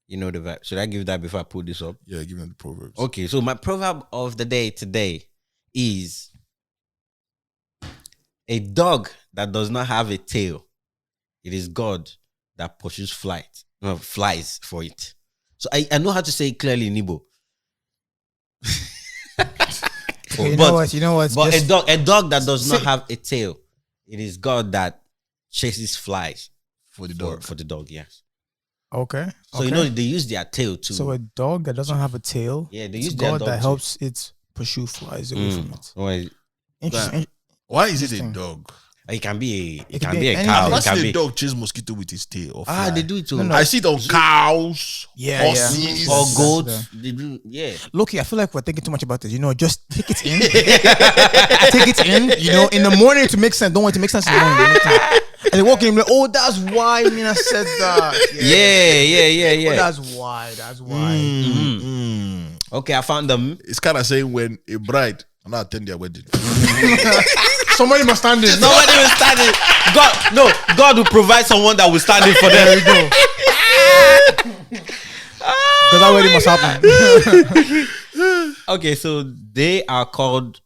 You know the vibe. Should I give that before I put this up? Yeah, give them the proverbs. Okay, so my proverb of the day today is a dog that does not have a tail. It is God that pursues flies for it. So I know how to say it clearly in Igbo. You know what? But a dog that does not have a tail, it is God that chases flies for the dog. For the dog, yes. Okay. So you know they use their tail too. So a dog that doesn't have a tail, they use their God dog that helps it pursue flies away from it. Interesting. Why is it a dog? It can be a cow. I've seen a dog chase mosquito with his tail. They do it too. I see it on cows, horses, or goats. They do, Loki, I feel like we're thinking too much about this. Just take it in. Take it in. In the morning to make sense. Don't want it to make sense in the morning. And they walk in like, that's why Mina said that. Yeah. That's why. Okay, I found them. It's kind of saying when a bride, I'm not attending their wedding. Somebody must stand in. Somebody will stand in. God will provide someone that will stand in for them. There we go. Because that wedding must happen. Okay, so they are called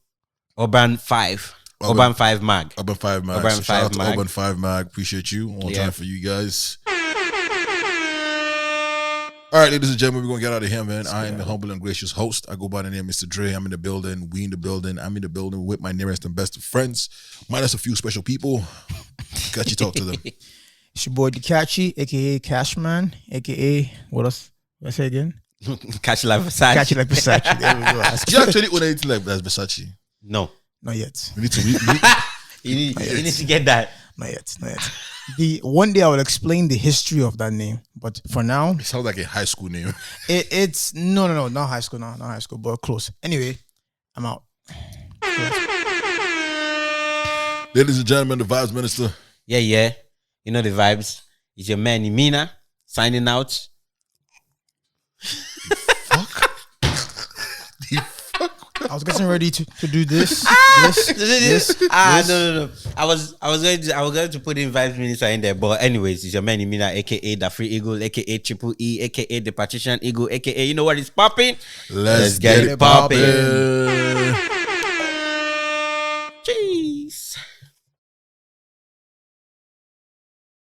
Urban 5. Urban 5 Mag. Urban 5 Mag. Urban So shout 5 out to Mag. Urban 5 Mag. Appreciate you. All time for you guys. All right, ladies and gentlemen, we're going to get out of here, man. I am the humble and gracious host. I go by the name Mr. Dre. I'm in the building. We in the building. I'm in the building with my nearest and best of friends, minus a few special people. Dikachi, talk to them. It's your boy Dikachi, a.k.a. Cashman, a.k.a. What else? What I say again? Catch like Versace. Catch it like Versace. There we go. Do you actually own anything like that's Versace? No. Not yet. We need to... You need to get that. Not yet. One day I will explain the history of that name, but for now, It sounds like a high school name. it's no, not high school, not high school, but close. Anyway, I'm out. Ladies and gentlemen, the Vibes Minister. Yeah. You know the vibes. It's your man Imina signing out. I was getting ready to do this. No. I was going to put in Vibes Minister in there, but anyways, it's your man Imina, aka the Free Eagle, aka Triple E, aka the Partition Eagle, aka you know what is popping? Let's get it popping.